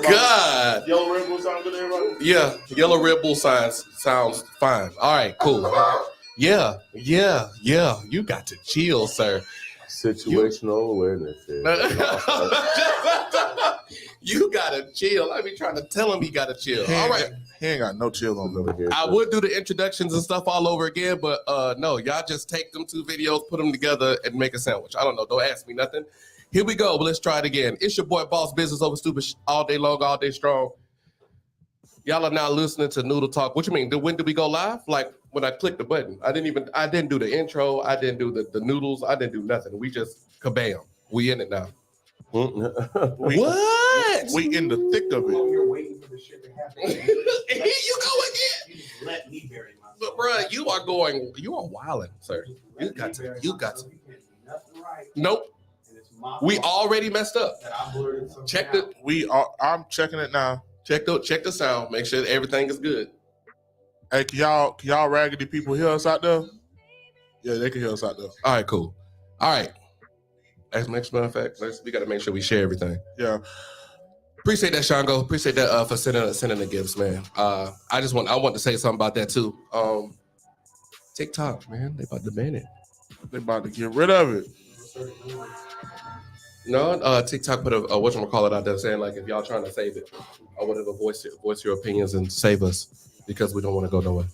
God. Yellow Red Bull sound good to everybody? Yeah, yellow Red Bull sounds fine. All right, cool. Yeah. You got to chill, sir. Situational awareness. You gotta chill. I be trying to tell him he gotta chill. All right. He ain't got no chill on me. I would do the introductions and stuff all over again, but no, y'all just take them 2 videos, put them together, and make a sandwich. I don't know. Don't ask me nothing. Here we go. But let's try it again. It's your boy Boss Business Over Stupid all day long, all day strong. Y'all are now listening to Noodle Talk. What you mean? When did we go live? Like when I clicked the button. I didn't do the intro. I didn't do the noodles. I didn't do nothing. We just kabam. We in it now. What? We in the thick of it. You're waiting for the shit to happen. Here you go again. You just let me bury myself. But bro, you are wilding, sir. You got to. Nope. We already messed up. Check the. I'm checking it now. Check the sound. Make sure everything is good. Hey, can y'all raggedy people hear us out there? Yeah, they can hear us out there. All right, cool. All right. As a matter of fact, we got to make sure we share everything. Yeah. Appreciate that, Shango. Appreciate that for sending the gifts, man. I want to say something about that too. TikTok, man, they about to ban it. They about to get rid of it. No, TikTok put a whatchamacallit out there saying like if y'all trying to save it or whatever, voice your opinions and save us because we don't want to go nowhere.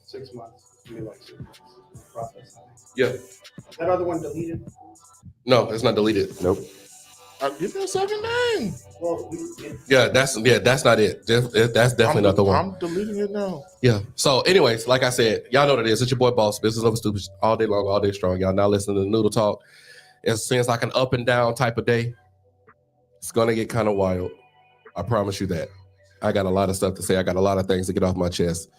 6 months. It's like 6 months. Process. Yeah. That other one deleted? No, it's not deleted. Nope. Give me a second name. Well, that's not it. That's definitely not the one. I'm deleting it now. Yeah. So, anyways, like I said, y'all know what it is. It's your boy Boss, Business Over Stupid, all day long, all day strong. Y'all now listening to Noodle Talk. It seems like an up and down type of day. It's gonna get kind of wild. I promise you that. I got a lot of stuff to say. I got a lot of things to get off my chest.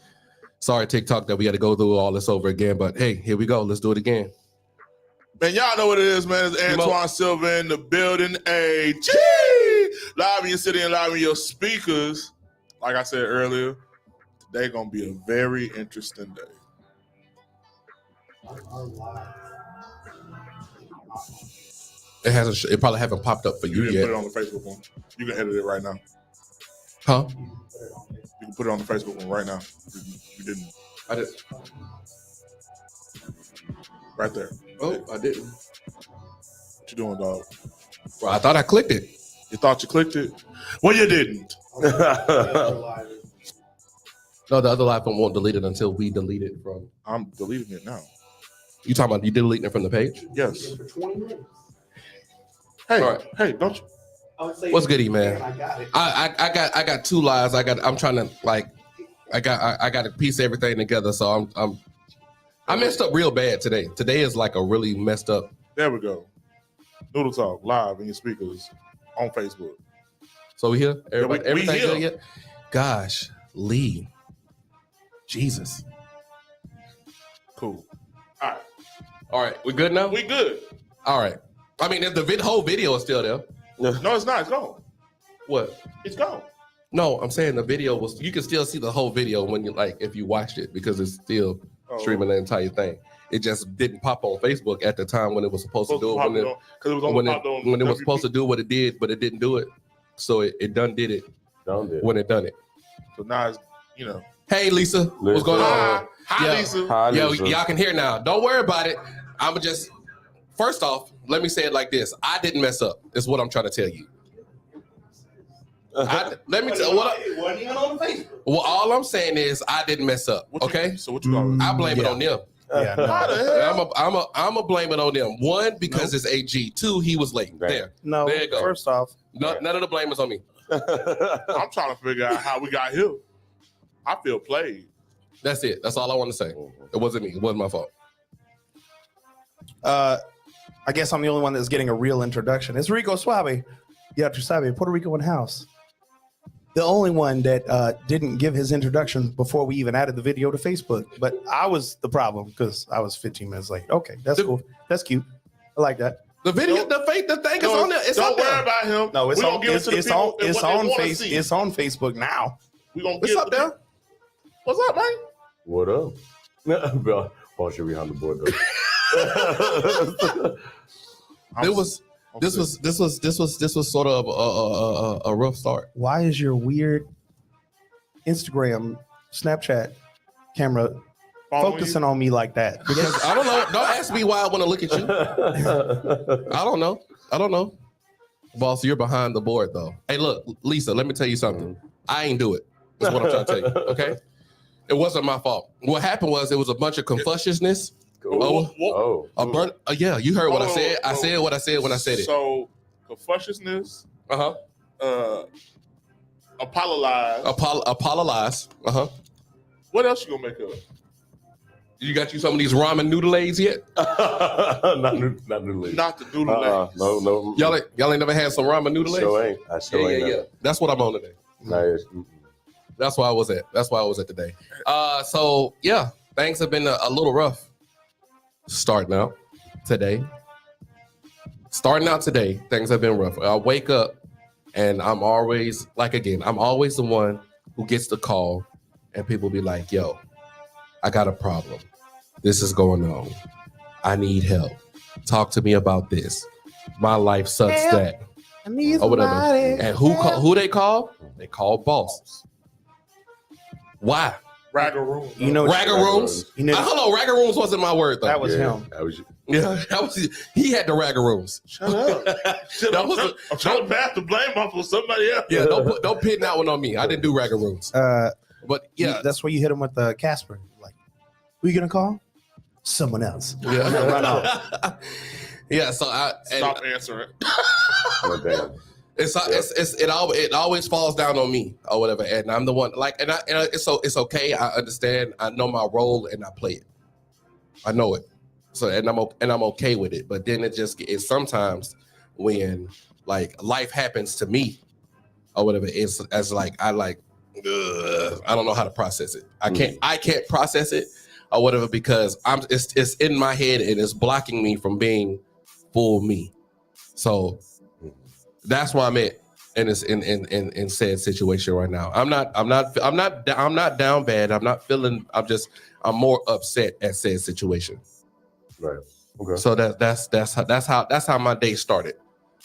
Sorry, TikTok, that we had to go through all this over again. But hey, here we go. Let's do it again. Man, y'all know what it is, man. It's Antoine Silva in the building. Live in your city and live in your speakers. Like I said earlier, today gonna be a very interesting day. It probably haven't popped up for you can yet. Put it on the Facebook one. You can edit it right now. Huh? You can put it on the Facebook one right now. You didn't. I did. Right there. Oh, I didn't. What you doing, dog? Well, I thought I clicked it. You thought you clicked it? Well, you didn't. No, the other live one won't delete it until we delete it from. I'm deleting it now. You talking about you deleting it from the page? Yes. For 20 minutes. Hey, all right. Hey, don't you? What's goody, man? I got it. I got 2 lives. I'm trying to like. I got to piece everything together. So I messed up real bad today. Today is like a really messed up. There we go. Noodle Talk live in your speakers on Facebook. So we here? Everybody, we everything here. good yet? Gosh, Lee. Jesus. Cool. All right. We good now? We good. All right. I mean, the whole video is still there. No, it's not. It's gone. What? It's gone. No, I'm saying the video was. You can still see the whole video when you if you watched it because it's still streaming the entire thing. It just didn't pop on Facebook at the time when it was supposed to do it. When it was supposed to do what it did, but it didn't do it. So it done did it when it done it. So now it's Hey Lisa, what's going on? Hi Lisa. Hi, Yo, Lisa. y'all can hear now. Don't worry about it. I'ma just first off, let me say it like this. I didn't mess up. Is what I'm trying to tell you. Let me tell you what. Wasn't even on Facebook. Well, all I'm saying is I didn't mess up. Okay. So what you got? I blame it on them. Yeah, How the hell? I'm a blame it on them. 1, because it's AG. 2, he was late. Right. There. No, There you go. first off, None of the blame is on me. I'm trying to figure out how we got here. I feel played. That's it. That's all I want to say. It wasn't me. It wasn't my fault. I guess I'm the only one that's getting a real introduction. It's Rico Suave. Yeah, Suave, Puerto Rico in house. The only one that didn't give his introduction before we even added the video to Facebook. But I was the problem because I was 15 minutes late. Okay, that's cool. That's cute. I like that. The video, the thing is on there. It's Don't up there. worry about him. No, it's We gonna on. give it It's to the people and it's what they on wanna face. see. It's on Facebook now. We gonna It's give up there. What's up, man? What up? Boss, you're behind the board though. It was. This was sort of a rough start. Why is your weird Instagram, Snapchat camera focusing on me like that? Because I don't know. Don't ask me why I want to look at you. I don't know. Boss, you're behind the board though. Hey, look, Lisa, let me tell you something. I ain't do it. That's what I'm trying to tell you. Okay. It wasn't my fault. What happened was it was a bunch of confuciousness. Yeah, you heard what I said. I said what I said when I said it. So, confuciousness. Apologize. Apologize. What else you gonna make up? You got you some of these ramen noodles yet? Not noodle. Not the noodle. No. Y'all ain't never had some ramen noodles? Sure ain't. I sure ain't. Yeah. That's what I'm on today. Nice. That's why I was at today. So yeah, things have been a little rough. Starting out today, things have been rough. I wake up and I'm always the one who gets the call and people be like, yo, I got a problem. This is going on. I need help. Talk to me about this. My life sucks that. Or whatever. And who they call? They call boss. Why? Ragga Rooms. You know, Ragga Rooms. Hello, Ragga Rooms wasn't my word though. That was him. That was you. Yeah, he had the Ragga Rooms. Shut up. I'm trying to pass the blame off on somebody else. Yeah, don't pin that one on me. I didn't do Ragga Rooms. But yeah, that's where you hit him with the Casper. Like, who you gonna call? Someone else. Yeah, run off. Yeah. So stop answering. Oh, damn. It always falls down on me or whatever, and I'm the one it's okay. I understand. I know my role and I play it. I know it. So and I'm okay with it. But then it's sometimes when like life happens to me or whatever. It's as like I don't know how to process it. I can't process it or whatever because it's in my head and it's blocking me from being full me. So that's why I'm at in said situation right now. I'm not down bad. I'm more upset at said situation. Right. Okay. So that's how my day started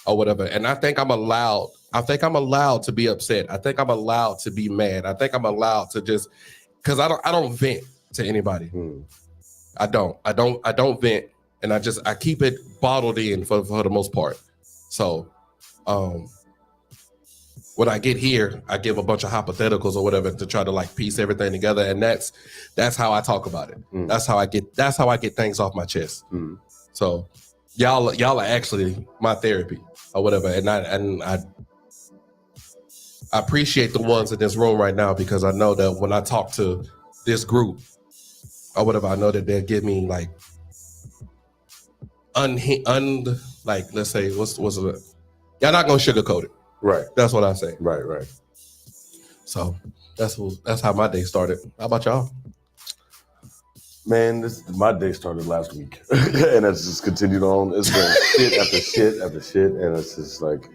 or whatever. And I think I'm allowed to be upset. I think I'm allowed to be mad. I think I'm allowed to just because I don't vent to anybody. I don't vent, and I keep it bottled in for the most part. So when I get here, I give a bunch of hypotheticals or whatever to try to like piece everything together, and that's how I talk about it. That's how I get things off my chest. So y'all are actually my therapy or whatever, and I appreciate the ones in this room right now because I know that when I talk to this group or whatever, I know that they'll give me like like let's say what's it? Y'all not gonna sugarcoat it. Right. That's what I say. Right. So that's how my day started. How about y'all? Man, my day started last week, and it's just continued on. It's been shit after shit after shit, and it's just like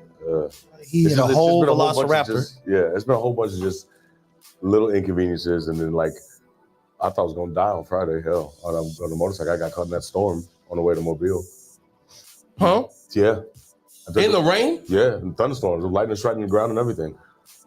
he hit a whole velociraptor. It's been a whole bunch of just little inconveniences, and then like I thought I was gonna die on Friday. Hell, on the motorcycle, I got caught in that storm on the way to Mobile. Huh? Yeah. In the rain? Yeah, in thunderstorms, with lightning striking the ground and everything.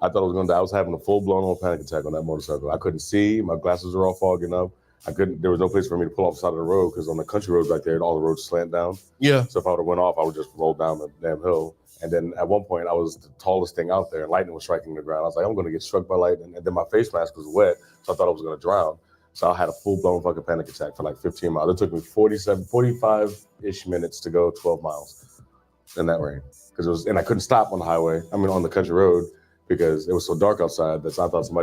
I thought I was gonna die. I was having a full-blown panic attack on that motorcycle. I couldn't see. My glasses were all fogging up. There was no place for me to pull off the side of the road because on the country roads back there, all the roads slant down. Yeah. So if I would have went off, I would just roll down the damn hill. And then at one point, I was the tallest thing out there, and lightning was striking the ground. I was like, I'm gonna get struck by lightning. And then my face mask was wet, so I thought I was gonna drown. So I had a full-blown fucking panic attack for like 15 miles. It took me 45-ish minutes to go 12 miles in that rain. And I couldn't stop on the highway. I mean, on the country road because it was so dark outside that I thought you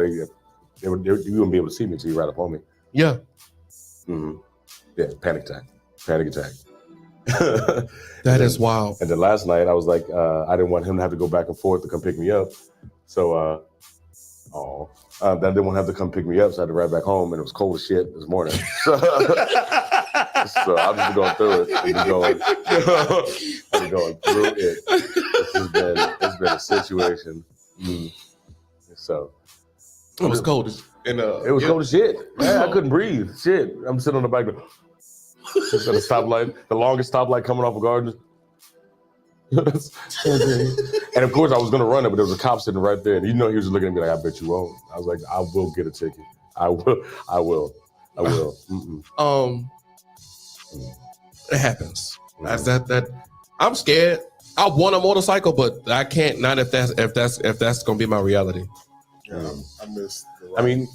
wouldn't be able to see me until you right up on me. Yeah. Mm-hmm. Yeah, panic attack. That is wild. And then last night I was like, I didn't want him to have to go back and forth to come pick me up. So, I didn't want him to come pick me up, so I had to ride back home, and it was cold as shit this morning. So I'm just going through it. I'm going through it. It's been a situation. So it was cold. It was cold as shit. Man, I couldn't breathe. Shit. I'm sitting on the back just at a stoplight, the longest stoplight coming off of Gardner. And of course, I was going to run it, but there was a cop sitting right there. And he was just looking at me like, I bet you won't. I was like, I will get a ticket. I will. Mm-mm. It happens. That's that. I'm scared. I want a motorcycle, but I can't. Not if that's gonna be my reality. Yeah, I missed. I mean,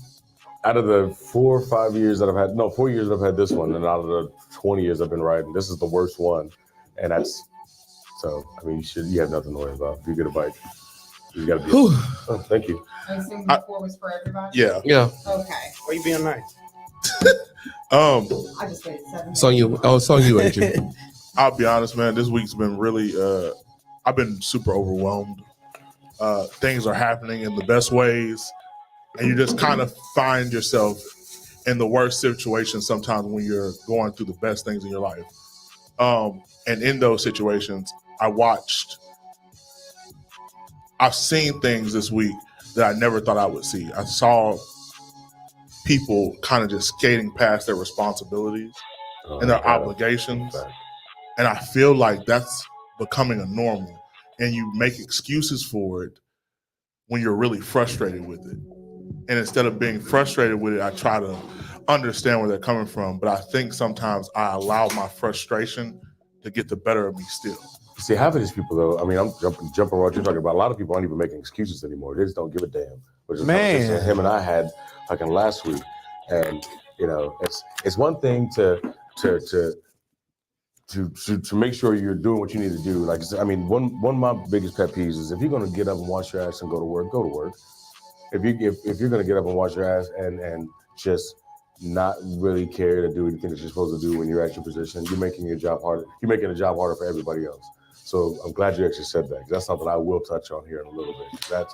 out of the 4 or 5 years that I've had, 4 years that I've had this one, and out of the 20 years I've been riding, this is the worst one. And that's so. I mean, you have nothing to worry about. If you get a bike, you got to be. Oh, thank you. I assume the 4 was for everybody? Yeah. Okay. Why you being nice? I just waited 7 It's on you. Oh, it's on you, Adrian. I'll be honest, man. This week's been really. I've been super overwhelmed. Things are happening in the best ways, and you just kind of find yourself in the worst situations sometimes when you're going through the best things in your life. And in those situations, I've seen things this week that I never thought I would see. I saw people kind of just skating past their responsibilities and their obligations. And I feel like that's becoming a normal. And you make excuses for it when you're really frustrated with it. And instead of being frustrated with it, I try to understand where they're coming from. But I think sometimes I allow my frustration to get the better of me still. See, half of these people, though, I mean, I'm jumping what you're talking about. A lot of people aren't even making excuses anymore. They just don't give a damn. Which is Man. him and I had fucking last week. And, it's one thing to make sure you're doing what you need to do. Like, I mean, one of my biggest pet peeves is if you're going to get up and wash your ass and go to work, go to work. If you're going to get up and wash your ass and just not really care to do anything that you're supposed to do when you're at your position, you're making your job harder. You're making the job harder for everybody else. So I'm glad you actually said that, because that's something I will touch on here in a little bit.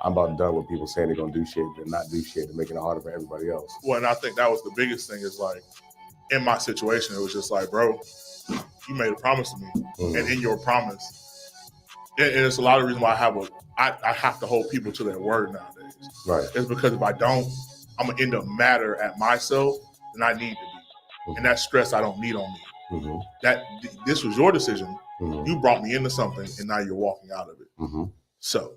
I'm about done with people saying they're going to do shit and not do shit and making it harder for everybody else. Well, and I think that was the biggest thing is like, in my situation, it was just like, bro, you made a promise to me. Mm-hmm. And in your promise, and it's a lot of reasons why I have to hold people to their word nowadays. Right. It's because if I don't, I'm going to end up madder at myself than I need to be. Mm-hmm. And that stress I don't need on me. Mm-hmm. This was your decision. Mm-hmm. You brought me into something, and now you're walking out of it. Mm-hmm. So,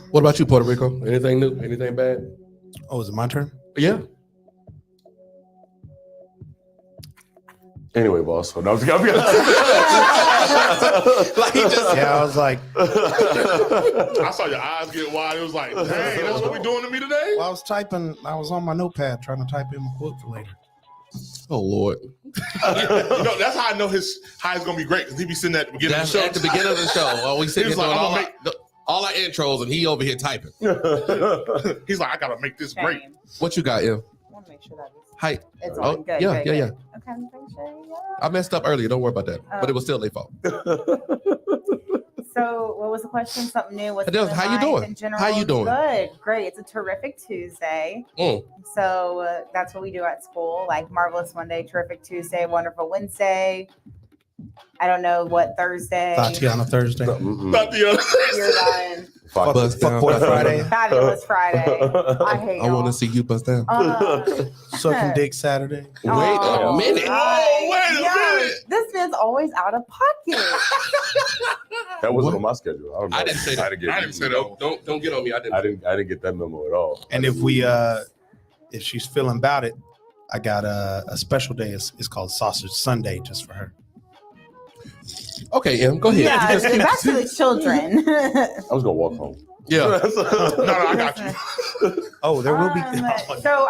What about you, Puerto Rico? Anything new? Anything bad? Oh, is it my turn? Yeah. Anyway, boss. So, no, Like he just, yeah, I was like, I saw your eyes get wide. It was like, dang, that's what we doing to me today? well, I was on my notepad trying to type in my quote for later. Oh Lord. That's how I know how it's gonna be great, because he be sitting at the beginning That's of the show. at the beginning of the show. Oh, we sitting He's here like, doing all our intros, and he over here typing. He's like, I gotta make this great. What you got, Em? I want to make sure that Hi. it's Oh, on. Good. yeah, good, yeah, good. Okay, make sure. Yeah. I messed up earlier. Don't worry about that. But it was still their fault. So, what was the question? Something new? What's Adele, in how you life doing? in general? How you doing? Good, great. It's a terrific Tuesday. So that's what we do at school. Like Marvelous Monday, Terrific Tuesday, Wonderful Wednesday. I don't know what Thursday. Tatiana Thursday. Not the other. You're done. Fuck. Bust down. Fuck Boy Friday. Fabulous Friday. I hate. I want y'all. to see you bust down. Sucking Dick Saturday. Wait a minute. Oh, wait a minute. This man's always out of pocket. That wasn't on my schedule. I don't know. I didn't say that. I didn't say that. Don't get on me. I I didn't get that memo at all. And if she's feeling about it, I got a special day. It's called Sausage Sunday just for her. Okay, Em, go ahead. Yeah, back to the children. I was gonna walk home. Yeah. No, I got you. Oh, there will be. So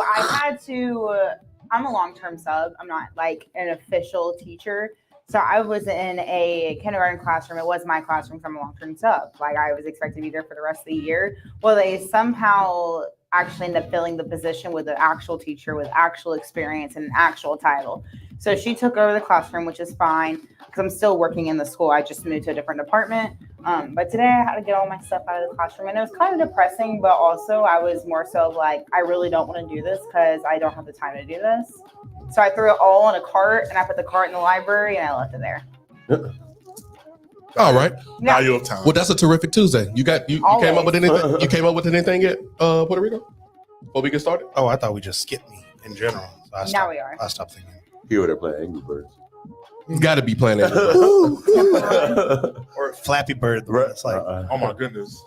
I had to. I'm a long-term sub. I'm not like an official teacher. So I was in a kindergarten classroom. It was my classroom from a long-term sub. Like I was expected to be there for the rest of the year. Well, they somehow actually ended up filling the position with an actual teacher with actual experience and an actual title. So she took over the classroom, which is fine because I'm still working in the school. I just moved to a different department. But today I had to get all my stuff out of the classroom, and it was kind of depressing, but also I was more so like, I really don't want to do this because I don't have the time to do this. So I threw it all in a cart, and I put the cart in the library, and I left it there. All right. Now you're time. Well, that's a terrific Tuesday. You came up with anything? You came up with anything yet, Puerto Rico? Before we get started? Oh, I thought we just skipped me in general. So Now we are. I stopped thinking. He over there playing Angry Birds. Got to be playing that. Or Flappy Bird. It's like, Oh my goodness.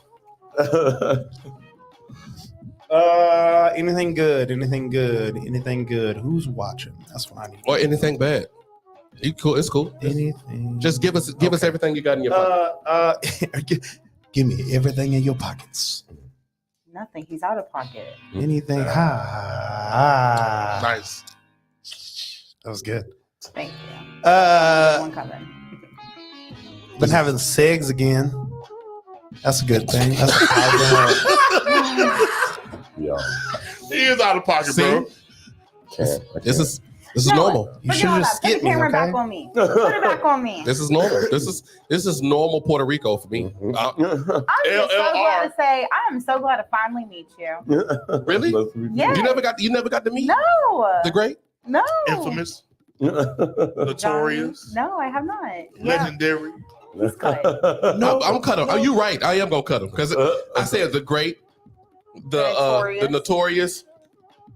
anything good? Anything good? Anything good? Who's watching? That's what I need. Or anything bad. It's cool. It's cool. Anything? Just give us everything you got in your pocket. Give me everything in your pockets. Nothing. He's out of pocket. Anything? Nice. That was good. Thank you. Uh, One coming. been having segs again. That's a good thing. That's a positive. Yeah. He is out of pocket, bro. This is normal. You Put should it on have that. Put the skipped me, camera okay? back on me. Put it back on me. This is normal. This is normal Puerto Rico for me. I'm just so glad to say I am so glad to finally meet you. Really? Yeah. You never got to meet No. the great. No. Infamous, Johnny? notorious, No, I have not. Yeah. legendary. He's cut. No, I'm cut him. Oh, you right. I am gonna cut him because I said the great, the notorious,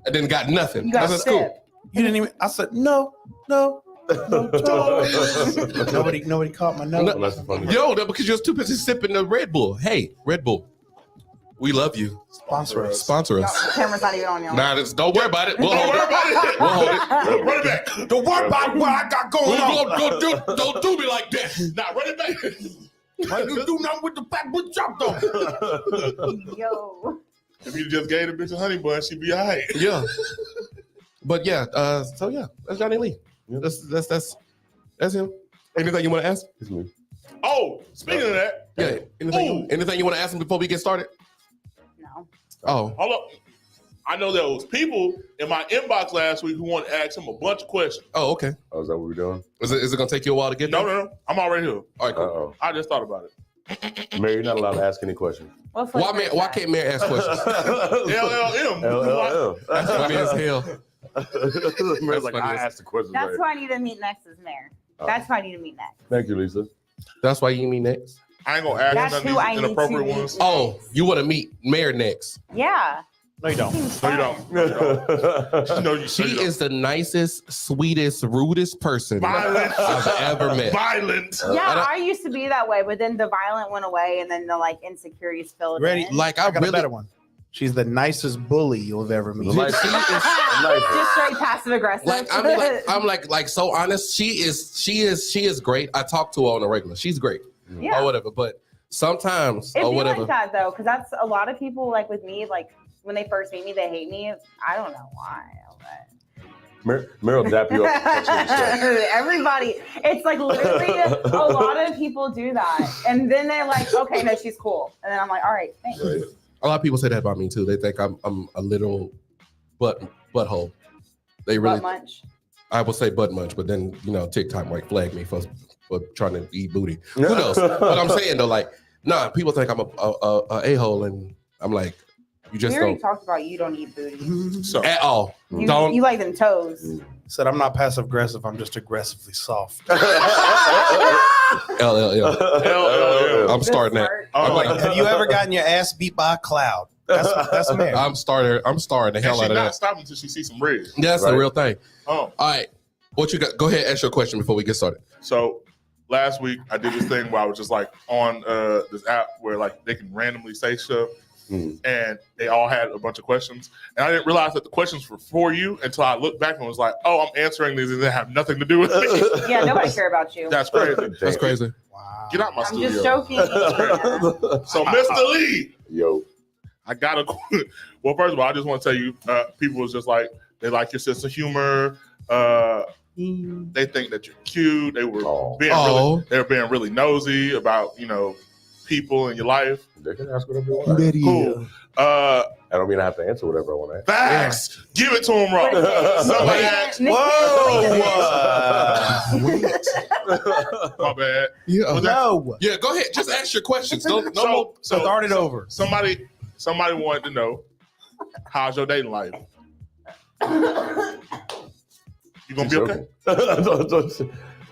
and then got nothing. You got That's sip. cool. You didn't even. I said no. Nobody caught my note. No. That's funny. Yo, because you're too busy sipping the Red Bull. Hey, Red Bull, we love you. Sponsor us. Sponsor No, us. the camera's not even on you. Nah, don't worry about it. We'll Don't hold worry it. about it. We'll hold it. Run it back. Don't worry about what I got going on. Don't do me like that. Nah, run it back. I didn't do nothing with the backwood chop though. Yo. If you just gave the bitch a honey bun, she'd be all right. Yeah. But yeah, so yeah, that's Johnny Lee. That's him. Anything you want to ask? It's me. Oh, speaking of that, Yeah. Anything you want to ask him before we get started? No. Oh. hold up. I know there was people in my inbox last week who wanted to ask him a bunch of questions. Oh, okay. Oh, is that what we're doing? Is it gonna take you a while to get No, there? no. I'm already here. All right, cool. Uh-oh. I just thought about it. Mary, you're not allowed to ask any questions. What flavor is Why that? can't Mary ask questions? LLM. LLL. That's funny as hell. Mary's like, funny I as- asked the questions. That's right. who I need to meet next is Mayor. That's who I need to meet next. Thank you, Lisa. That's why you meet next. I ain't gonna ask That's none who of I these need to inappropriate meet. ones. Oh, you want to meet Mayor next? Yeah. No, you don't. Seems No, you fun. don't. No, you don't. No, you She don't. is the nicest, sweetest, rudest person Violent. I've ever met. Violent. Yeah, I used to be that way, but then the violent went away, and then the insecurities filled Ready? in. Like I got a really, better one. She's the nicest bully you'll have ever met. Nice. Just straight passive aggressive. like I'm like so honest. She is great. I talk to her on a regular. She's great yeah. or whatever. But sometimes It or be whatever. like that though, because that's a lot of people like with me. Like when they first meet me, they hate me. I don't know why. Mary will dap you up. Touch you and stuff. Everybody, it's like literally a lot of people do that, and then they're like, "Okay, no, she's cool," and then I'm like, "All right, thanks." Right. A lot of people say that about me too. They think I'm a little butthole. They really, Butt munch. I would say butt munch, but then TikTok might flag me for trying to eat booty. Who knows? But I'm saying though, like, nah, people think I'm a hole, and I'm like, you just We already don't talked about you don't eat booty. So, at all. You, Don't. you like them toes. Said I'm not passive aggressive. I'm just aggressively soft. LLL. I'm starting that. Smart. I'm like, Have you ever gotten your ass beat by a cloud? That's Mary. I'm starting the and hell she's out of not that. stopping until she sees some red. That's Right. the real thing. Oh, All right, what you got? Go ahead, ask your question before we get started. so last week I did this thing where I was just like on this app where like they can randomly say stuff, and they all had a bunch of questions, and I didn't realize that the questions were for you until I looked back and was like, oh, I'm answering these and they have nothing to do with me. Yeah, nobody care about you. That's crazy. That's crazy. Wow. Get out my I'm studio. just joking. So, Mr. Lee, Yo. I gotta. Well, first of all, I just want to tell you, people was just like they like your sense of humor. They think that you're cute. They were they were being really nosy about people in your life. They can ask whatever they want. Cool. I don't mean I have to answer whatever I want to answer. Facts. Give it to him, Rob. Somebody asked. My bad. Yeah. No. Yeah, go ahead. Just ask your questions. No more. So Start it over. somebody wanted to know, how's your dating life? You gonna be okay?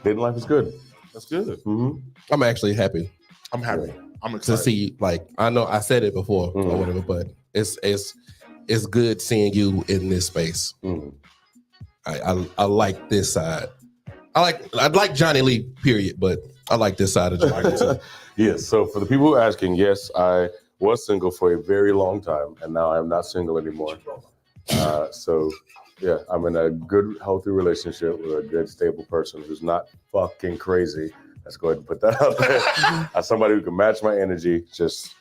Dating life is good. That's good. Mm-hmm. I'm actually happy I'm happy. I'm to excited. see. Like, I know I said it before or whatever, but it's good seeing you in this space. Mm. I like this side I'd like Johnny Lee, period, but I like this side of Johnny too. Yes. So for the people who are asking, yes, I was single for a very long time, and now I'm not single anymore. So yeah, I'm in a good, healthy relationship with a good, stable person who's not fucking crazy. Let's go ahead and put that out there. As somebody who can match my energy, just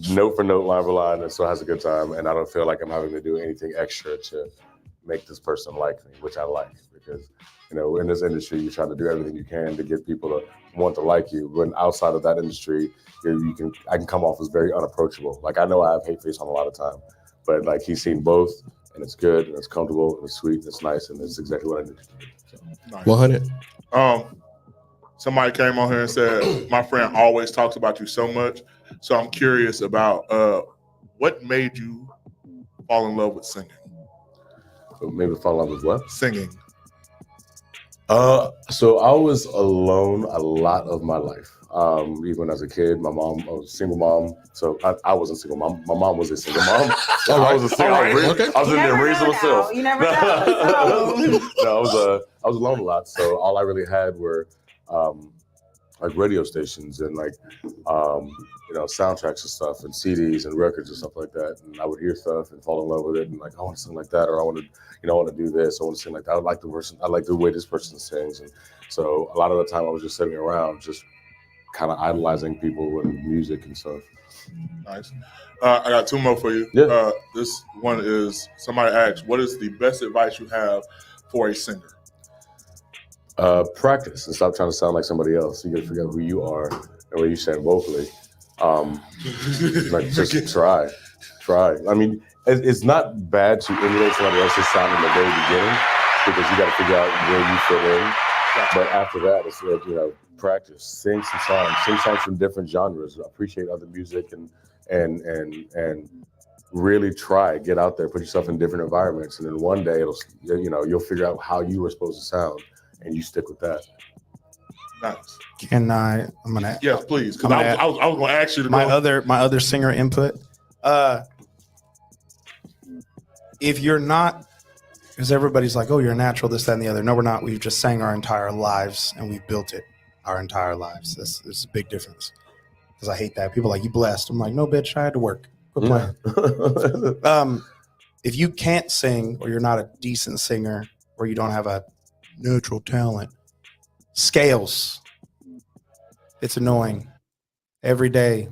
note for note, line for line, and still has a good time. And I don't feel like I'm having to do anything extra to make this person like me, which I like, because in this industry, you try to do everything you can to get people to want to like you. When outside of that industry, I can come off as very unapproachable. Like, I know I have hate face on a lot of time, but like, he's seen both, and it's good, and it's comfortable, and it's sweet, and it's nice, and it's exactly what I need to do. So. Nice. 100. Somebody came on here and said, my friend always talks about you so much. So I'm curious about what made you fall in love with singing? So maybe fall in love with what? Singing. So I was alone a lot of my life. Even as a kid, I was a single mom. So I wasn't single mom. My mom was a single mom. I was a single mom. Okay. I was in there raising myself. You never know. No, I was alone a lot. So all I really had were like radio stations and like soundtracks and stuff and CDs and records and stuff like that. And I would hear stuff and fall in love with it and like, I want to sing like that, or I want to do this, I want to sing like that. I like the way this person sings. And so a lot of the time I was just sitting around just kind of idolizing people and music and stuff. Nice. I got two more for you. Yeah. This one is, somebody asked, what is the best advice you have for a singer? Practice and stop trying to sound like somebody else. You got to figure out who you are and what you sound vocally. Like, just try. I mean, it's not bad to emulate somebody else's sound in the very beginning, because you got to figure out where you fit in. But after that, it's like, practice, sing songs from different genres, appreciate other music, and really try, get out there, put yourself in different environments, and then one day you'll figure out how you were supposed to sound, and you stick with that. Nice. I'm gonna. Yes, please. Because I was going to ask you to my go. other singer input. If you're not, because everybody's like, oh, you're natural, this, that, and the other. No, we're not. We've just sang our entire lives, and we've built it our entire lives. That's a big difference. Because I hate that. People are like, you blessed. I'm like, no, bitch, I had to work. Quit playing. If you can't sing, or you're not a decent singer, or you don't have a natural talent, scales. It's annoying. Every day.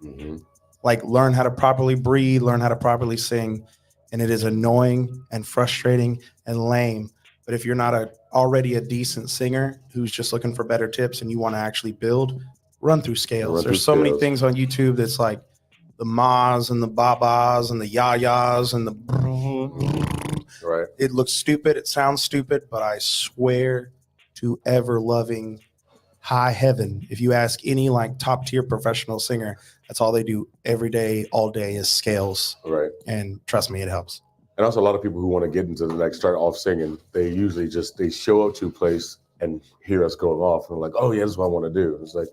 Mm-hmm. Like, learn how to properly breathe, learn how to properly sing. And it is annoying and frustrating and lame. But if you're not already a decent singer who's just looking for better tips and you want to actually build, run through scales. There's so many things on YouTube that's like the mahs and the babas and the yayas and the right. It looks stupid. It sounds stupid, but I swear to ever loving high heaven, if you ask any like top tier professional singer, that's all they do every day, all day is scales. Right. And trust me, it helps. And also a lot of people who want to get into start off singing, they usually they show up to a place and hear us going off and like, oh yeah, this is what I want to do. It's like,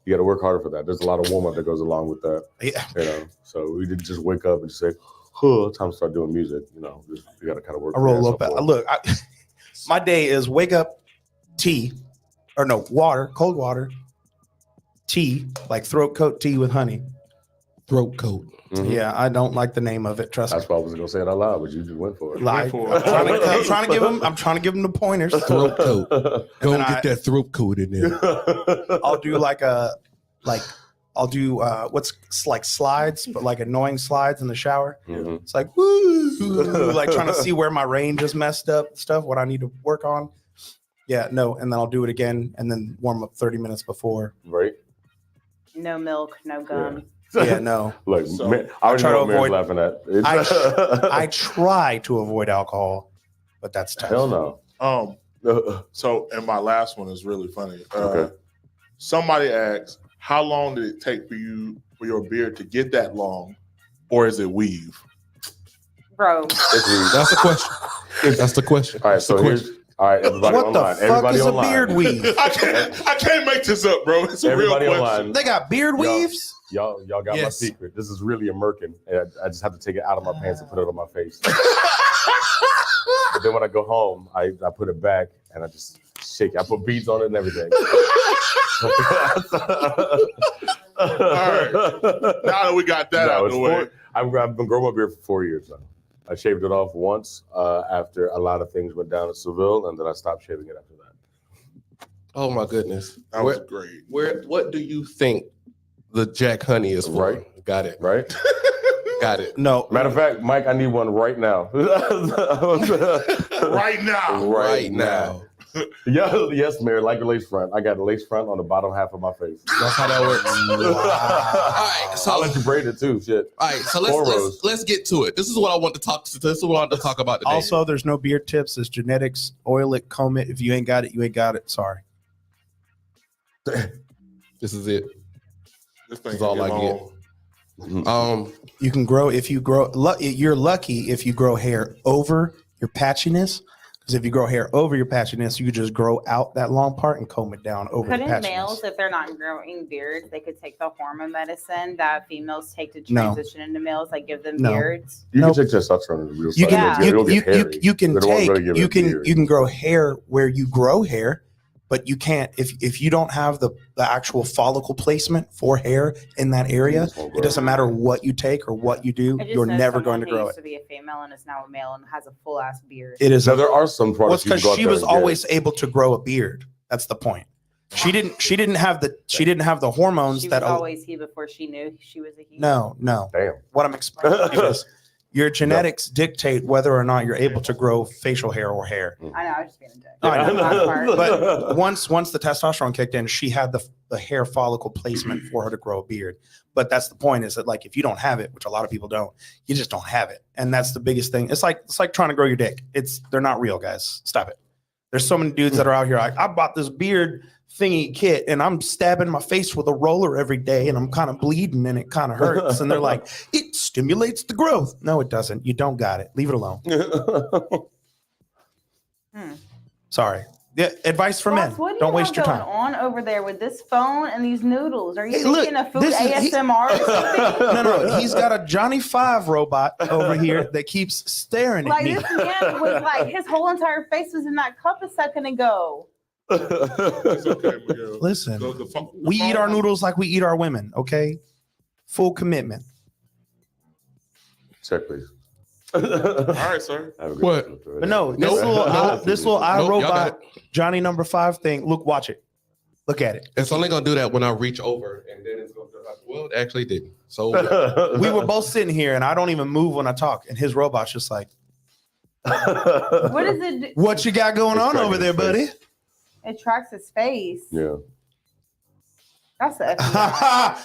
you got to work harder for that. There's a lot of warm up that goes along with that. Yeah. So we didn't just wake up and just say, huh, time to start doing music. You got to kind of work. I roll up. Look, my day is wake up, water, cold water, tea, like throat coat tea with honey. Throat coat. Mm-hmm. Yeah, I don't like the name of it. Trust me. That's why I wasn't gonna say it out loud, but you just went for it. I'm trying to give them the pointers. Throat coat. Go and get that throat coat in there. I'll do what's like slides, but like annoying slides in the shower. Mm-hmm. It's like woo, like trying to see where my range is messed up, stuff, what I need to work on. Yeah, no, and then I'll do it again and then warm up 30 minutes before. Right. No milk, no gum. Yeah, no. Look, So, I try to avoid laughing at. I try to avoid alcohol, but that's tough. Hell no. So, and my last one is really funny. Okay. Somebody asked, how long did it take for your beard to get that long, or is it weave? Bro. That's the question. That's the question. All right, so here's. All right, everybody what online. the fuck is a beard weave? I can't make this up, bro. It's a Everybody real online. question. They got beard weaves? Y'all got my Yes. secret. This is really American. And I just have to take it out of my pants and put it on my face. But then when I go home, I put it back and I just shaky. I put beads on it and everything. All right. Now that we got that out of the way. I've been growing my beard for 4 years now. I shaved it off once after a lot of things went down in Seville, and then I stopped shaving it after that. Oh my goodness. That was great. What do you think the Jack Honey is for? Right. Got it. Right? Got it. No. Matter of fact, Mike, I need one right now. Right now. Right now. Yeah, yes, Mayor, like a lace front. I got a lace front on the bottom half of my face. That's how that works. All right. So I'll let you braid it too. Shit. all right, so Cornrows. let's get to it. This is what I want to talk. This is what I want to talk about today. Also, there's no beard tips. It's genetics. Oil it, comb it. If you ain't got it, you ain't got it. Sorry. this is it. This This is all I get. You can grow if you grow. You're lucky if you grow hair over your patchiness. Because if you grow hair over your patchiness, you could just grow out that long part and comb it down over the Couldn't patchiness. males, if they're not growing beards, they could take the hormone medicine that females take to No. transition into males, like give them No. beards? You Nope. can take testosterone in real You time. Yeah. can It'll get hairy. you can But it won't take really give it you a can beard. you can grow hair where you grow hair, but you can't if you don't have the actual follicle placement for hair in that area. It won't grow. It doesn't matter what you take or what you do. I just You're know never someone going to who grow used it. to be a female and is now a male and has a full ass beard. It is. Now there are some Well, products it's because you can go out she there was and get. always able to grow a beard. That's the point. She didn't have the hormones She that was always he before she knew she was a he. no. Damn. What I'm explaining is your genetics dictate whether or not you're able to grow facial hair or hair. I know, I was just being a dick. No, I know. Last part. But once the testosterone kicked in, she had the hair follicle placement for her to grow a beard. But that's the point, is that like if you don't have it, which a lot of people don't, you just don't have it. And that's the biggest thing. It's like trying to grow your dick. They're not real, guys. Stop it. There's so many dudes that are out here like, I bought this beard thingy kit and I'm stabbing my face with a roller every day and I'm kind of bleeding and it kind of hurts. And they're like, it stimulates the growth. No, it doesn't. You don't got it. Leave it alone. Sorry. Yeah, advice for men. Boss, what do Don't you waste your have time. going on over there with this phone and these noodles? Are you Hey, look, thinking of food this is- ASMR or something? No. He's got a Johnny Five robot over here that keeps staring at Like me. this man was like his whole entire face was in that cup a second ago. It's okay, Miguel. Listen, The we eat our noodles like we eat our women, okay? Full commitment. Check, please. All right, sir. Have a good What? one. But no, this Nope. little Nope, y'all got iRobot Johnny number 5 thing. Look, watch it. Look at it. It's only gonna do that when I reach over, and then it's gonna. Well, it actually didn't. So We were both sitting here, and I don't even move when I talk, and his robot's just like, What does it do? "What you got going It's on tracking over there, his buddy?" face. It tracks his face. Yeah. That's the FBI.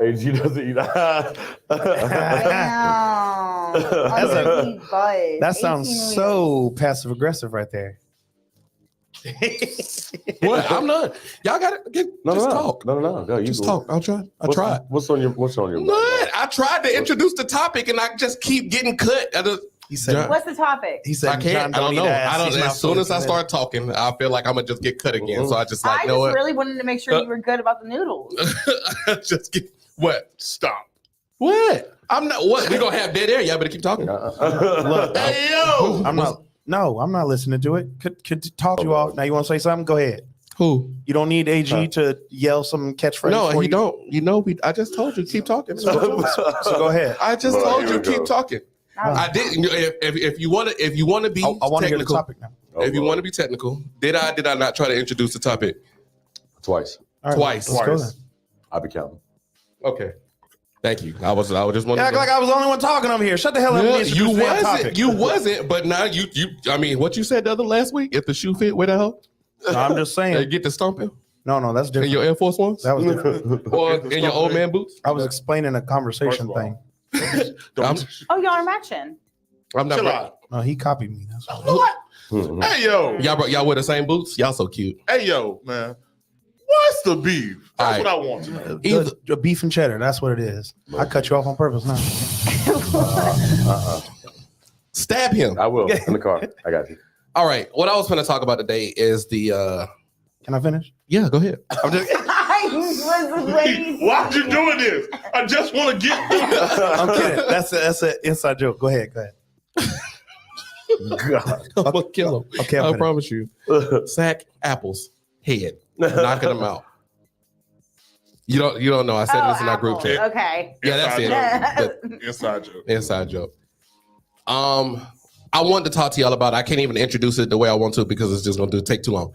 AG doesn't eat. Damn. Underneath butt. That sounds 18 wheels. so passive aggressive right there. what? I'm not. Y'all got it. Just talk. No. Go, you Just go. talk. I'll try. I What's- tried. What's on your mind? What? I tried to introduce the topic, and I just keep getting cut. He said, What's the topic? "He said, I can't. I don't eat know. ass. I don't. He's not As soon as I fully start talking, I feel like I'm gonna just get cut again. So I just like, I you know just what? really wanted to make sure you were good about the noodles. just get what? Stop. What? I'm not. What? We gonna have dead air? Y'all better keep talking. Look, Hey, yo. I'm not. No, I'm not listening to it. Could talk you off. Now you want to say something? Go ahead. Who? You don't need AG to yell some catchphrase. No, for he you. don't. You know, I just told you keep talking. So go ahead. I just Well, told here you we go. keep talking. I didn't. If you want to be I want to hear the technical, topic now. if you want to be technical, did I not try to introduce the topic? Twice. All right, Twice. Let's go then. I'll be counting. Okay. Thank you. I was just You wondering. act like I was the only one talking over here. Shut the hell up. Yeah, and you introduce the damn wasn't. topic. You wasn't. But now you. I mean, what you said the other last week? If the shoe fit, where the hell? No, I'm just They saying. get the stomping No, that's in different. your Air Force Ones, That was different. or in your old man boots. I was explaining a conversation First of all, thing. I'm, Oh, y'all are matching. I'm not. Chill out. No, he copied me. That's all. What? Mhm. Hey, yo. Y'all wear the same boots. Y'all so cute. Hey, yo, man. What's the beef? That's All what I want to know. The beef and cheddar. That's what it is. I cut you off on purpose now. Stab him. I will in the car. I got you. All right. What I was going to talk about today is the. Can I finish? Yeah, go ahead. I'm just, I was waiting. Why you doing this? I just want to get through this. I'm kidding. That's an inside joke. Go ahead. God. I'm gonna kill him. Okay, I'm I finished. promise you. Sack apples, head, knocking them out. You don't know. I said this in our group Apple. chat. Okay. Yeah, that's it. Yeah. Inside joke. Inside joke. I wanted to talk to y'all about. I can't even introduce it the way I want to because it's just gonna take too long.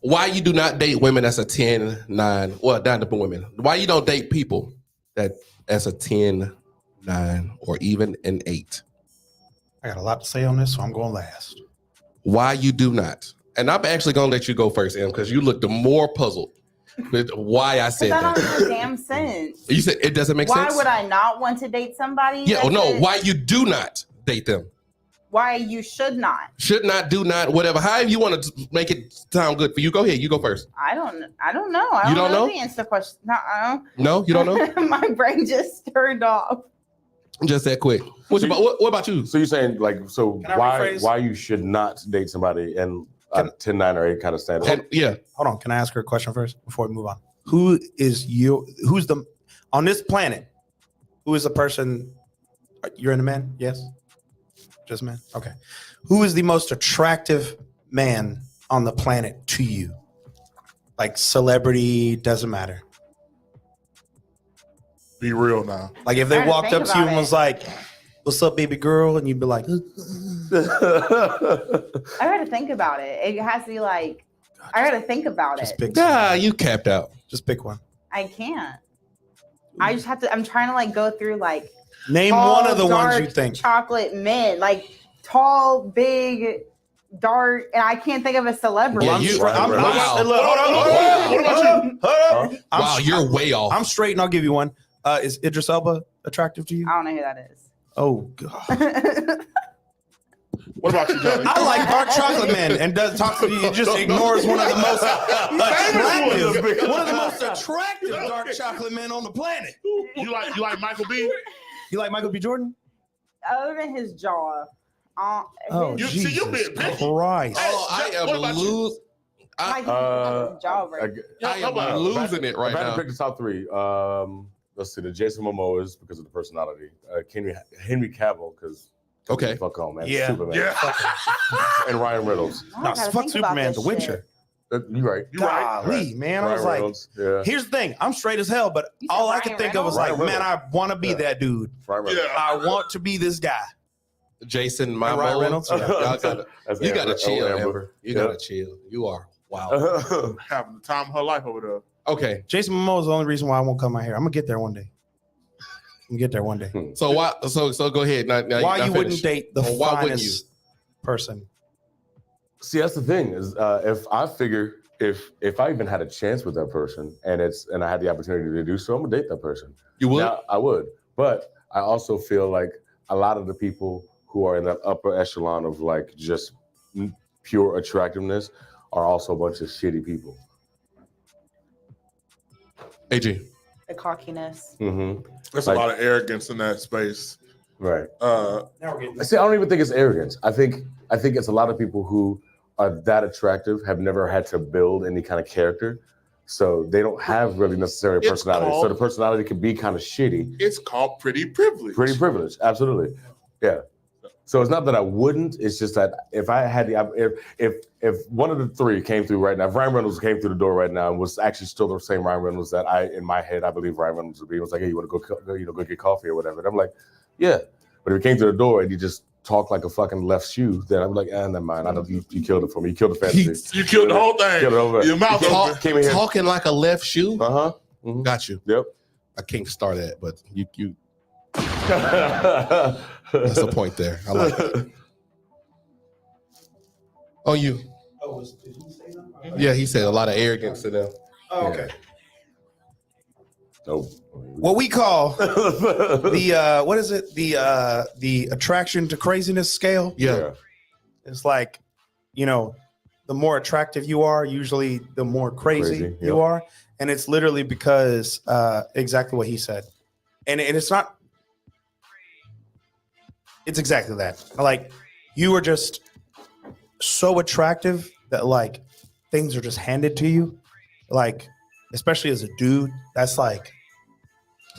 Why you do not date women that's a 10, 9, well, not different women. Why you don't date people that's a 10, 9, or even an 8? I got a lot to say on this, so I'm going last. Why you do not? And I'm actually gonna let you go first, Em, because you look the more puzzled with why I said That don't that. make a damn sense. You said it doesn't make Why sense. would I not want to date somebody? Yeah, that's no. a- Why you do not date them? Why you should not? Should not, do not, whatever. However you want to make it sound good for you. Go ahead. You go first. I don't know. I You don't know? the answer to the question. No, No, you don't know. My brain just turned off. Just that quick. What about you? So you're saying like, so Can I why rephrase? you should not date somebody and Can- 10, 9, or 8 kind of standard? And, yeah. Hold on. Can I ask her a question first before we move on? Who's the on this planet? Who is the person? You're in a man? Yes. Just man. Okay. Who is the most attractive man on the planet to you? Like celebrity, doesn't matter. Be real now. Like if they I gotta walked think up to you about and it. was like, "What's up, baby girl?" and you'd be like, I gotta think about it. It has to be like, I gotta think about just it. pick. Nah, Someone. you capped out. Just pick one. I can't. I just have to. I'm trying to like go through like Name tall, one of the ones dark you think. chocolate men, like tall, big, dark, and I can't think of a celebrity. Yeah, I'm you- straight. I'm, wow. I'm, look, hold on, hold on. What about you? Hold on. I'm Wow, s- you're way off. I'm straight, and I'll give you one. Is Idris Elba attractive to you? I don't know who that is. Oh God. What about you, Johnny? I like dark chocolate men, and does talk to you. Just ignores one of the most attractive dark chocolate men on the planet. You like Michael B? You like Michael B. Jordan? Other than his jaw. Oh, his, You- see, you Jesus being petty. Christ! Oh, I What am about you? losing. like, his jaw right. I How about- am losing it right If I had now. to pick the top 3, let's see, the Jason Momoas because of the personality, Henry Cavill because Okay. fuck on man, Yeah. Superman, Yeah. and Ryan Reynolds. Now I No, gotta fuck think about Superman, this The shit. Witcher. You right. You right. Golly, man, I Ryan was like, Reynolds, yeah. here's the thing. I'm straight as hell, but You said all I Ryan could think of was Reynolds? like, man, I want to be Yeah. that dude. Ryan Reynolds. Yeah. I want to be this guy. Jason And Ryan Momoa. Reynolds? Y'all gotta, That's you gotta Amber. chill, Oh, Amber. You Yeah. gotta chill. You are wow. Having the time of her life over there. Okay. Jason Momoa is the only reason why I won't cut my hair. I'm gonna get there one day. I'm gonna get there one day. So why? So go ahead. Now Why now you finish. wouldn't date the Or why wouldn't finest person? See, that's the thing is, if I figure if I even had a chance with that person and I had the opportunity to do so, I'm gonna date that person. You would? Now, I would, but I also feel like a lot of the people who are in that upper echelon of like just pure attractiveness are also a bunch of shitty people. AG. The cockiness. Mm-hmm. There's Like- a lot of arrogance in that space. Right. Now we're getting See, I don't even think it's arrogance. I think it's a lot of people who are that attractive have never had to build any kind of character, so they don't have really necessary It's personality. So called- the personality can be kind of shitty. It's called pretty privilege. Pretty privileged, absolutely. Yeah. So it's not that I wouldn't. It's just that if I had the if one of the 3 came through right now, if Ryan Reynolds came through the door right now and was actually still the same Ryan Reynolds that in my head I believe Ryan Reynolds would be, it was like, hey, you want to go get coffee or whatever. And I'm like, yeah. But if he came through the door and you just talk like a fucking left shoe, then I'm like, never mind. I don't. You killed it for me. You killed the fantasy. You killed the whole thing. Killed it over. Your mouth You open. came in here. Talking like a left shoe. Uh huh. Got you. Yep. I can't start that, but you. That's the point there. I like that. Oh, you. Yeah, he said a lot of arrogance to them. Oh, okay. Nope. What we call the what is it? The attraction to craziness scale. Yeah. It's like, the more attractive you are, usually the more crazy, Crazy, you yep. are. And it's literally because exactly what he said. And it's not, it's exactly that. Like, you are just so attractive that like things are just handed to you. Like, especially as a dude, that's like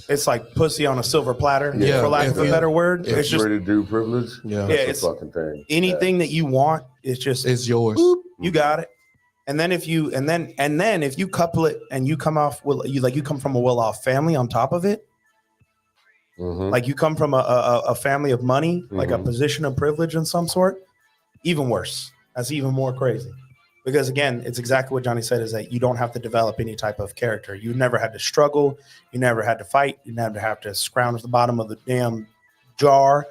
it's like pussy on a silver platter, Yeah, for lack of a yeah. better word. Yeah. It's just ready to do privilege. Yeah. That's it's a fucking thing. anything that you want. It's just It's yours. boop, you got it. And then if you and then if you couple it and you come off with you come from a well-off family on top of it, Mhm. like you come from a family of money, like a Mhm. position of privilege in some sort, even worse. That's even more crazy. Because again, it's exactly what Johnny said, is that you don't have to develop any type of character. You never had to struggle, you never had to fight, you never have to scrounge the bottom of the damn jar,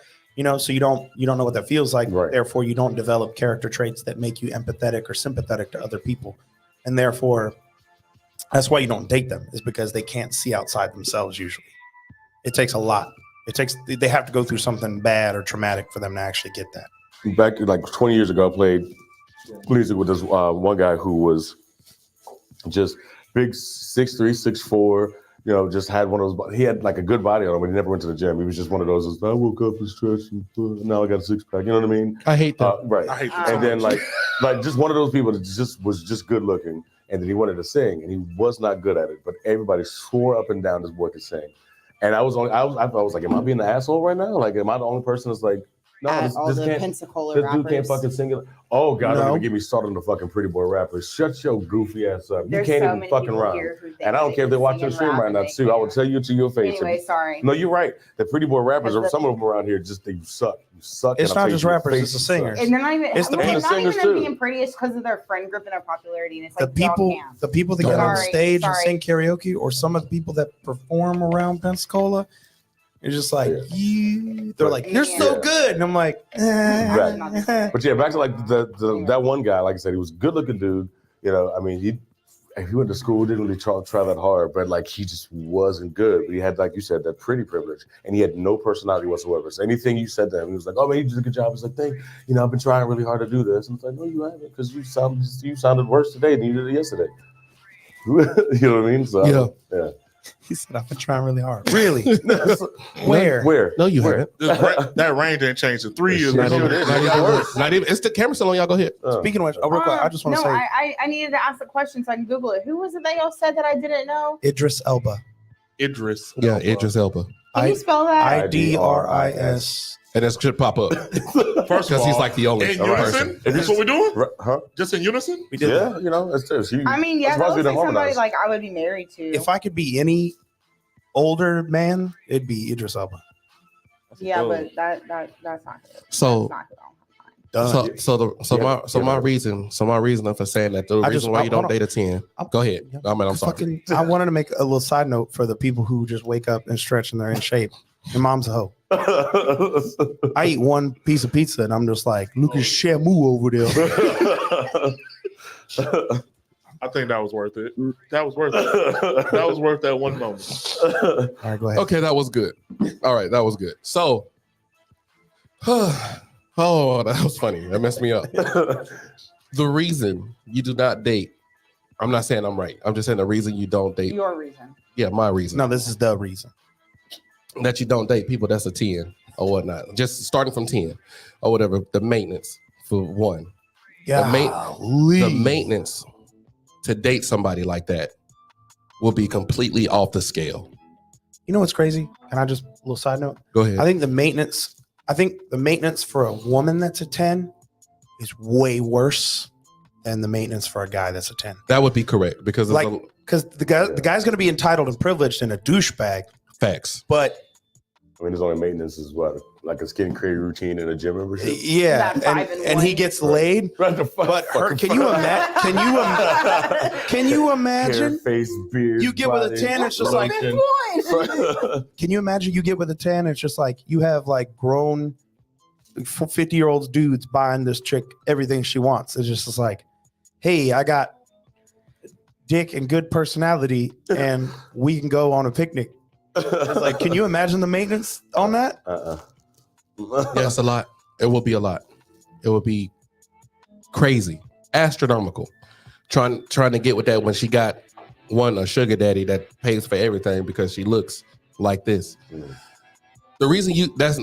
so you don't know what that feels like. Right. Therefore, you don't develop character traits that make you empathetic or sympathetic to other people. And therefore, that's why you don't date them, is because they can't see outside themselves usually. It takes a lot. They have to go through something bad or traumatic for them to actually get that. Back like 20 years ago, I played music with this one guy who was just big, 6'3", 6'4", just had one of those. He had like a good body on him, but he never went to the gym. He was just one of those. I woke up and stretched, and now I got a six pack. You know what I mean? I hate that. Right. I hate Ah. that. And then like just one of those people that was just good looking, and then he wanted to sing, and he was not good at it. But everybody swore up and down this boy could sing. And I was like, am I being the asshole right now? Like, am I the only person that's like, no, At this all the can't. Pensacola This rappers. dude can't fucking sing it. Oh God, No. don't even get me started on the fucking Pretty Boy rappers. Shut your goofy ass up. You There's can't so even many fucking people rhyme. here who think And I don't they care if they can watch sing your and stream rap right and now they too. I will can't. tell you to your face. Anyway, sorry. No, you're right. The Pretty Boy rappers, Because some of them around here, just they suck. You suck. It's and I'll not tell just you, your rappers, face it's the sucks. singers. And they're not even. It's the I mean, people. not even Singers them too. being pretty. It's because of their friend group and their popularity. And it's The like y'all people, can't. the people that get on Sorry, stage and sorry. sing karaoke, or some of the people that perform around Pensacola, it's just like they're like, you're so Yeah. good, and I'm like, Right. But yeah, back to like that one guy. Like I said, he was a good looking dude. I mean, he went to school, didn't really try that hard, but like he just wasn't good. But he had, like you said, that pretty privilege, and he had no personality whatsoever. So anything you said to him, he was like, "Oh man, you did a good job." He's like, "Thank, I've been trying really hard to do this." And it's like, "No, you haven't, because you sounded worse today than you did yesterday." You know what I mean? So yeah. He said, I've been trying really hard. Really? Where? No, you Where? haven't. That range ain't changed in 3 years. Not man. even- Not even. It's the camera still on. Y'all go ahead. Speaking of which, real quick, I just want to no, say I needed to ask the question so I can Google it. Who was it that y'all said that I didn't know? Idris Elba. Idris. Yeah, Elba. Idris Elba, Can you spell that? IDRIS. and that should pop up First of because all, he's like the only in person. unison. That's what we're doing. Huh? Just in unison. We did that. Yeah, it's huge. I mean, yeah, That's that why we looks like didn't somebody harmonize. like I would be married to. If I could be any older man, it'd be Idris Elba. yeah, dope. but that's not good. So- That's not good. Done. My reason for saying that the I reason just- why you hold don't on. date a 10. I'm- Go ahead. Yeah. I'm sorry. Fucking, I wanted to make a little side note for the people who just wake up and stretch and they're in shape. Your mom's a hoe. I eat one piece of pizza and I'm just like, look at Shamu over there. I think that was worth it. That was worth it. That was worth that one moment. All right, go ahead. Okay, that was good. All right, that was good. So, that was funny. That messed me up. The reason you do not date, I'm not saying I'm right. I'm just saying the reason you don't date. Your reason. Yeah, my reason. No, this is the reason. That you don't date people that's a 10 or whatnot. Just starting from 10 or whatever. The maintenance for one. Yeah. The maintenance to date somebody like that will be completely off the scale. You know what's crazy? Can I just a little side note? Go ahead. I think the maintenance for a woman that's a 10 is way worse than the maintenance for a guy that's a 10. That would be correct because it's Like, because the guy's gonna be entitled and privileged and a douchebag, facts. but I mean, his only maintenance is what, like a skincare routine and a gym membership. yeah, That 5 and and he 1. gets laid. Right, the fuck, But her, can you imagine? Hair, face, beard, You get with a body, 10, it's just like, lotion. can you imagine you get with a 10? It's just like you have like grown 50-year-old dudes buying this chick everything she wants. It's just like, hey, I got dick and good personality, and we can go on a picnic. It's like, can you imagine the maintenance on that? Yeah, it's a lot. It will be a lot. It will be crazy, astronomical. Trying to get with that when she got a sugar daddy that pays for everything because she looks like this. Mm. The reason that's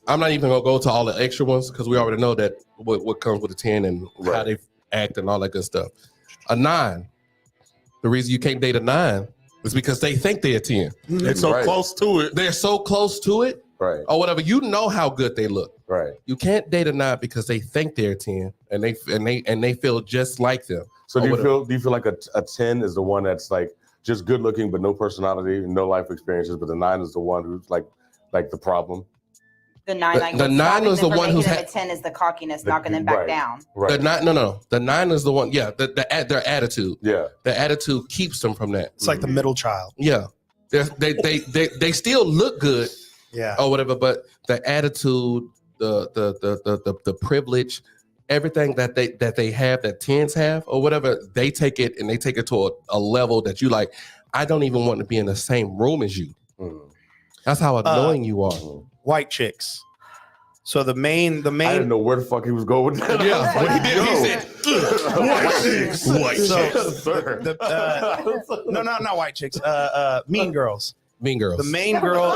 I'm not even gonna go to all the extra ones because we already know that what comes with a 10 and how Right. they act and all that good stuff. A 9. The reason you can't date a 9 It's because they think they're 10. They're so Right. close to it. They're so close to it Right. or whatever. You know how good they look. Right. You can't date a 9 because they think they're 10 and they feel just like them. So do Or you feel like a 10 is the one that's like just good looking but no personality, no life experiences, but the 9 is the one who's like the problem? The 9, like the 9 is the one who's a 10 is the cockiness, The- knocking them back right. down. Right. The 9, no. The 9 is the one. Yeah, their attitude. Yeah. The attitude keeps them from that. It's like the middle child. Yeah, they still look good Yeah. or whatever, but the attitude, the privilege, everything that they have, that 10s have or whatever, they take it to a level that you like. I don't even want to be in the same room as you. Mm. That's how annoying you are. White chicks. So the main I didn't know where the fuck he was going with that. Yeah, what he did, he said, white chicks. White So, chicks. Sir. no, not white chicks. Mean girls. Mean Girls. The main girl.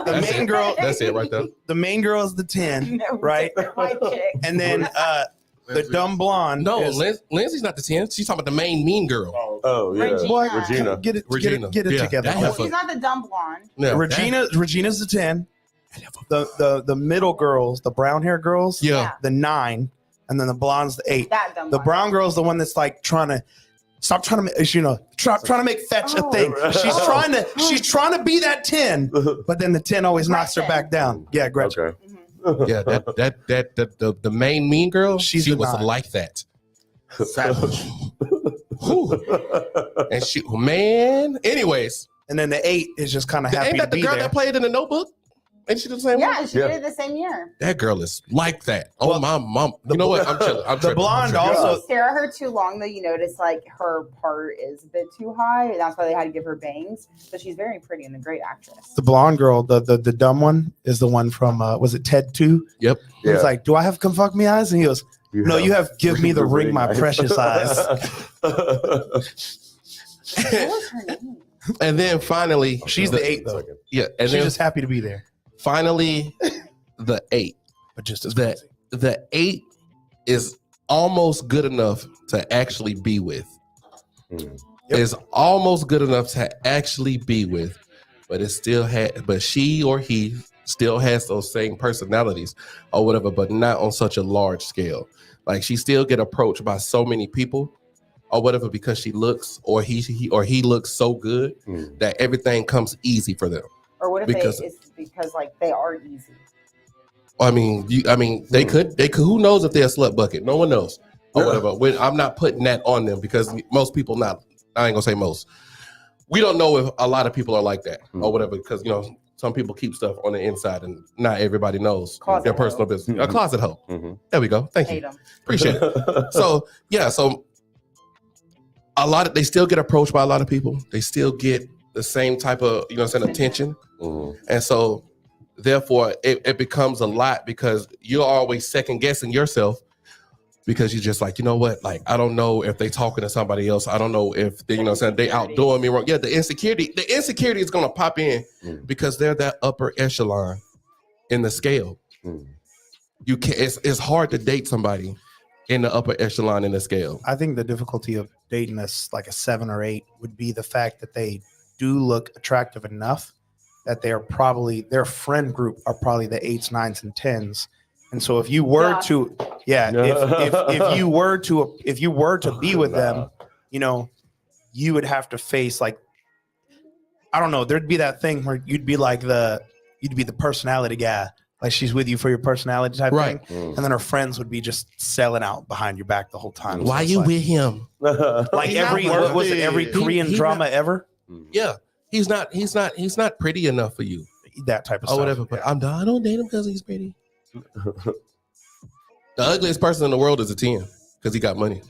The That's main it. girl. That's it right there. The main girl is the 10, No, right? white chick. And then the dumb blonde. No, is, Lindsay's not the 10. She's talking about the main mean girl. Oh yeah. Regina. Boy, Regina. Get it Regina. Get it Yeah, together. that Well, heifer. she's not the dumb blonde. Yeah, Regina's the 10. The middle girls, the brown hair girls, Yeah. the 9, and then the blonde's the 8. That dumb The blonde. brown girl's the one that's like trying to stop trying to trying to make fetch a Oh. thing. She's trying to be that 10, but then the 10 always knocks her back down. Yeah, Gretchen. Okay. Mhm. Yeah, the main mean girl, She's she the was 9. like that. Savage. Whew. And she, man. Anyways, And then the 8 is just kind of happy ain't to that the be girl there. that played in the Notebook? Ain't she the same one? Yeah, she Yeah. did it the same year. That girl is like that. Oh Well, my mom. You know what? I'm chilling. I'm the tripping. blonde I'm tripping. also- If you stare at her too long, though, you notice like her part is a bit too high, and that's why they had to give her bangs. But she's very pretty and a great actress. The blonde girl, the dumb one, is the one from was it Ted 2? Yep. He was Yeah. like, "Do I have come fuck me eyes?" And he goes, "No, you have give me the ring, my eyes. precious eyes." What was her name? And then finally, She's the 8 though. yeah. And She's then just happy to be there, finally, the 8. but just as The crazy. the 8 is almost good enough to actually be with. Mm. Yep. Is almost good enough to actually be with, but she or he still has those same personalities or whatever, but not on such a large scale. Like she still get approached by so many people or whatever because she looks or he looks so good Mm. that everything comes easy for them. Or what if Because- it's because like they are easy? I mean, they could. Who knows if they're a slut bucket? No one knows or Yeah. whatever. I'm not putting that on them because most people not. I ain't gonna say most. We don't know if a lot of people are like that or whatever because some people keep stuff on the inside and not everybody knows Closet their personal hoe. business. A closet hoe. Mhm. There we go. Thank Hate you. them. Appreciate it. So yeah, so they still get approached by a lot of people. They still get the same type of attention. Mhm. And so, therefore, it becomes a lot because you're always second guessing yourself because you're just like, you know what? Like, I don't know if they talking to somebody else. I don't know if they, they outdoing me wrong. Yeah, the insecurity is going to pop in Mm. because they're that upper echelon in the scale. Mm. You can it's hard to date somebody in the upper echelon in the scale. I think the difficulty of dating us like a 7 or 8 would be the fact that they do look attractive enough that their friend group are probably the 8s, 9s, and 10s. And so if you were Yeah. to, if you were to be with them, you would have to face like, I don't know, there'd be that thing where you'd be the personality guy, like she's with you for your personality type Right. thing, Mm. and then her friends would be just selling out behind your back the whole time. Why So it's you like, with him? like He's not every worth was it it. every Korean He drama not- ever? Yeah, he's not pretty enough for you That type of or stuff. whatever. But Yeah. I don't date him because he's pretty. The ugliest person in the world is a 10 because he got money.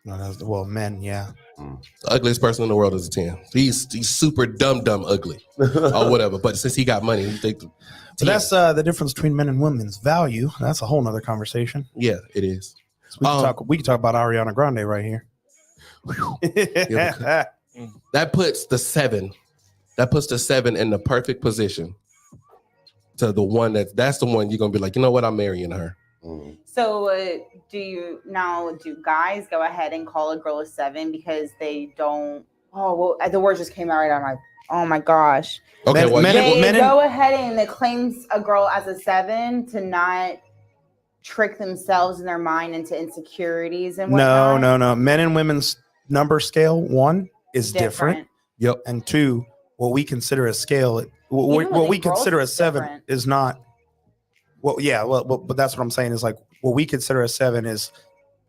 No, well, men, yeah. The ugliest person in the world is a 10. He's super dumb ugly or whatever. But since he got money, you think So that's the difference between men and women's value. That's a whole nother conversation. yeah, it is. So we can talk about Ariana Grande right here. Yeah, That puts the 7. That puts the 7 in the perfect position to the one that's the one you're gonna be like, you know what, I'm marrying her. Mm. So do guys go ahead and call a girl a 7 because they don't Oh well, the words just came out right. I'm like, oh my gosh. Okay, Men- well, men- you- They men- go ahead and it claims a girl as a 7 to not trick themselves in their mind into insecurities and No, whatnot. no. Men and women's number scale, one, is different. yep. And two, what we consider a scale, Even what within we girls, consider a it's 7 different. is not. But that's what I'm saying is like what we consider a 7 is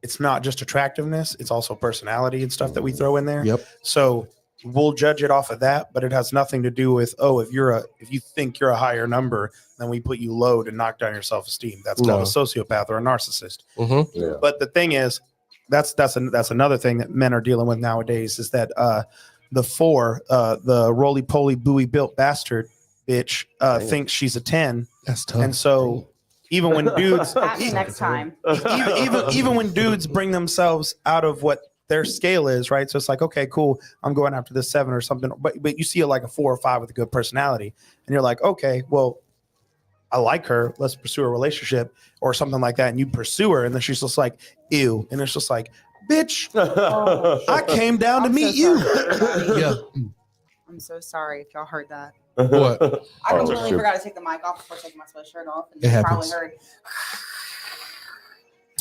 it's not just attractiveness, it's also personality and stuff that we throw in there. Yep. So we'll judge it off of that, but it has nothing to do with if you think you're a higher number, then we put you low to knock down your self-esteem. That's called No. a sociopath or a narcissist. Mm-hmm. Yeah. But the thing is, that's another thing that men are dealing with nowadays is that the roly poly buoy built bastard bitch thinks she's a 10, That's tough. and so even when dudes At me next time. even when dudes bring themselves out of what their scale is, right? So it's like, okay, cool, I'm going after this 7 or something, but you see it like a 4 or 5 with a good personality, and you're like, okay, well, I like her, let's pursue a relationship or something like that, and you pursue her, and then she's just like, ew, and it's just like, bitch, I came down to I'm meet so you. sorry, everybody. yeah. I'm so sorry if y'all heard that. What? I Oh, completely shit. forgot to take the mic off before taking my sweatshirt off. And It you probably happens. heard.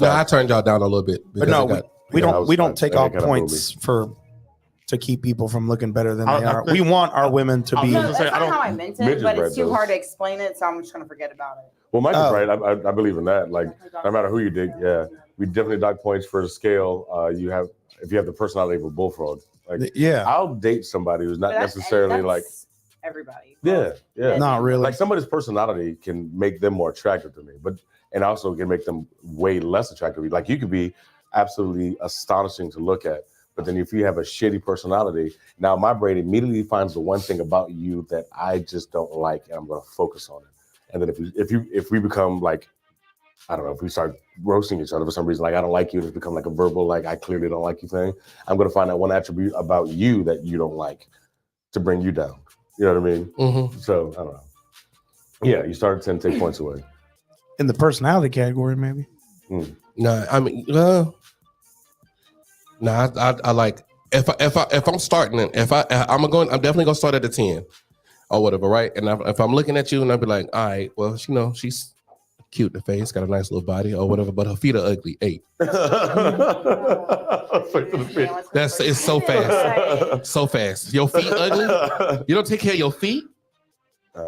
No, I turned y'all down a little bit. But no, because we Yeah, I don't was we don't fine. take That off kinda points to keep people from looking better than I they are. think- We want our women to I was be. No, gonna that's say, not I don't- how I meant it, midget but bread it's too does. hard to explain it, so I'm just gonna forget about it. Well, Mike Oh. is right. I believe in that. Like, no matter who you dig, yeah, we definitely dock points for the scale. If you have the personality of a bullfrog. Like, Yeah, I'll date somebody who's not But that's- necessarily that's like, everybody. yeah. not really. Like somebody's personality can make them more attractive to me, and also can make them way less attractive. Like you could be absolutely astonishing to look at, but then if you have a shitty personality, now my brain immediately finds the one thing about you that I just don't like, and I'm going to focus on it. And then if we become like, I don't know, if we start roasting each other for some reason, like I don't like you, and it's become like a verbal, like I clearly don't like you thing, I'm going to find out one attribute about you that you don't like to bring you down. You know what I mean? Mm-hmm. So I don't know. Yeah, you start to take points away. In the personality category, maybe. No, I mean, I like if I'm starting it, I'm definitely gonna start at a 10 or whatever, right? And if I'm looking at you and I'll be like, all right, well, she's cute in the face, got a nice little body or whatever, but her feet are ugly. 8. It's so fast. So fast. Your feet ugly. You don't take care of your feet.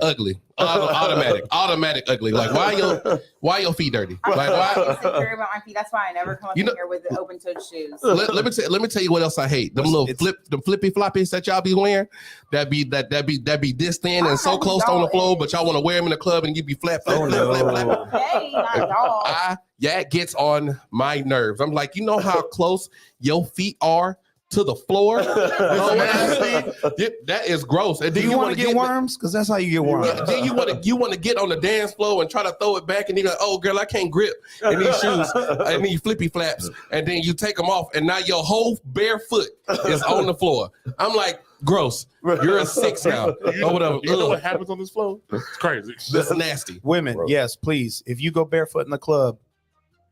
Ugly. Automatic ugly. Like why your feet dirty? I'm Like so why? insecure about my feet. That's why I never come up You know- in here with the open-toed shoes. Let me tell you what else I hate. Them little them flippy floppies that y'all be wearing. That be this thin and so close on the floor, but y'all want to wear them in the club and you be flap. Hey, not y'all. That gets on my nerves. I'm like, you know how close your feet are to the floor? That is gross. And Do then you want to wanna get worms? Because that's how you get worms. Then you want to get on the dance floor and try to throw it back, and you're like, oh girl, I can't grip in these shoes and these flippy flaps, and then you take them off, and now your whole bare foot is on the floor. I'm like, gross. You're a 6 now or whatever. You know what Ugh. happens on this floor? It's crazy. That's nasty. Women, Bro. yes, please. If you go barefoot in the club,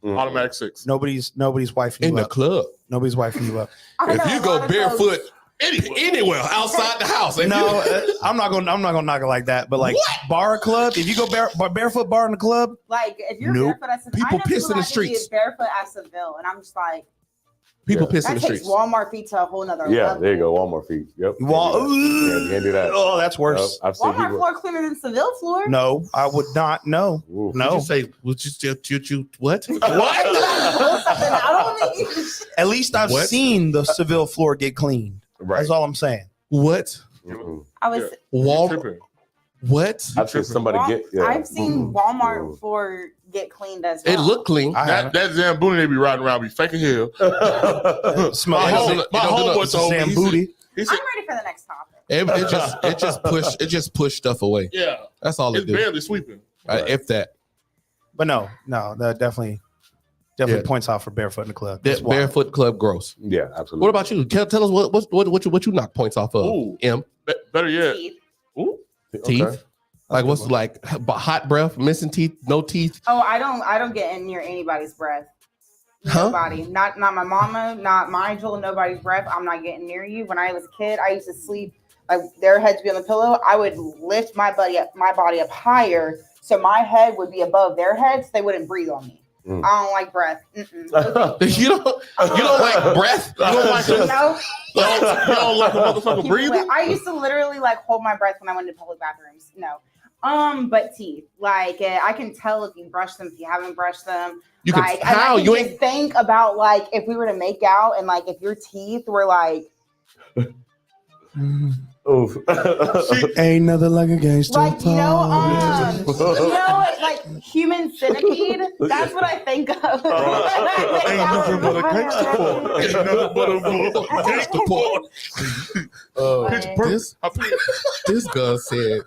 Automatic 6. nobody's wifing In you the up. club, Nobody's wifing you up. I if know you a go lot of barefoot folks- anywhere outside the house, if No, you- I'm not gonna knock it like that. But like bar club, if you go barefoot bar in the club, like if you're Nope. barefoot at Seville, People I know piss in the that can be streets. barefoot at Seville, and I'm just like, people Yeah. piss in that the takes streets. Walmart feet to a whole nother Yeah, level. there you go. Walmart feet. Yep. you Can't do that. Oh, that's worse. I've seen Walmart people. floor cleaner than Seville floor. No, I would not. No, Ooh. no. Would you what? Pull something out on me. At least I've What? seen the Seville floor get cleaned. Right. That's all I'm saying. What? Mm-mm. I was. Walmart? Tripping. What? I've seen somebody get. Yeah. I've seen Mm-mm. Walmart Mm-mm. floor get cleaned as well. It looked clean. I That, have that Zamboni they be riding around be faking hell. smell It like don't do a no- My it don't do no- homeboy told me, Sam he said- booty. He said, I'm ready for the next topic. It just pushed stuff away. yeah, That's all it it's did. barely sweeping. If that. But no, that definitely Yeah. points out for barefoot in the club. That's That wild. barefoot club gross. Yeah, absolutely. What about you? Tell us what you knock points off of. Ooh. M Better yet. Teeth. Ooh. teeth. Okay. Like what's like hot breath, missing teeth, no teeth. Oh, I don't get in near anybody's breath. Huh? Nobody, not my mama, not Nigel, nobody's breath. I'm not getting near you. When I was a kid, I used to sleep like their heads be on the pillow. I would lift my body up higher, so my head would be above their heads. So they wouldn't breathe on me. Mm. I don't like breath. Mm-mm. You don't like breath? You don't like You know? you don't like a motherfucker Keep it breathing? wet. I used to literally like hold my breath when I went to public bathrooms. No. But teeth. Like I can tell if you brush them, if you haven't brushed them. You can Like, how and I you can ain't just think about like if we were to make out and like if your teeth were like Oof. Ain't nothing like a gangster. like like human centipede. That's what I think of. when I think Ain't nothing but a out. gangster porn. Ain't nothing but a gangster porn. Pitch perfect. this girl said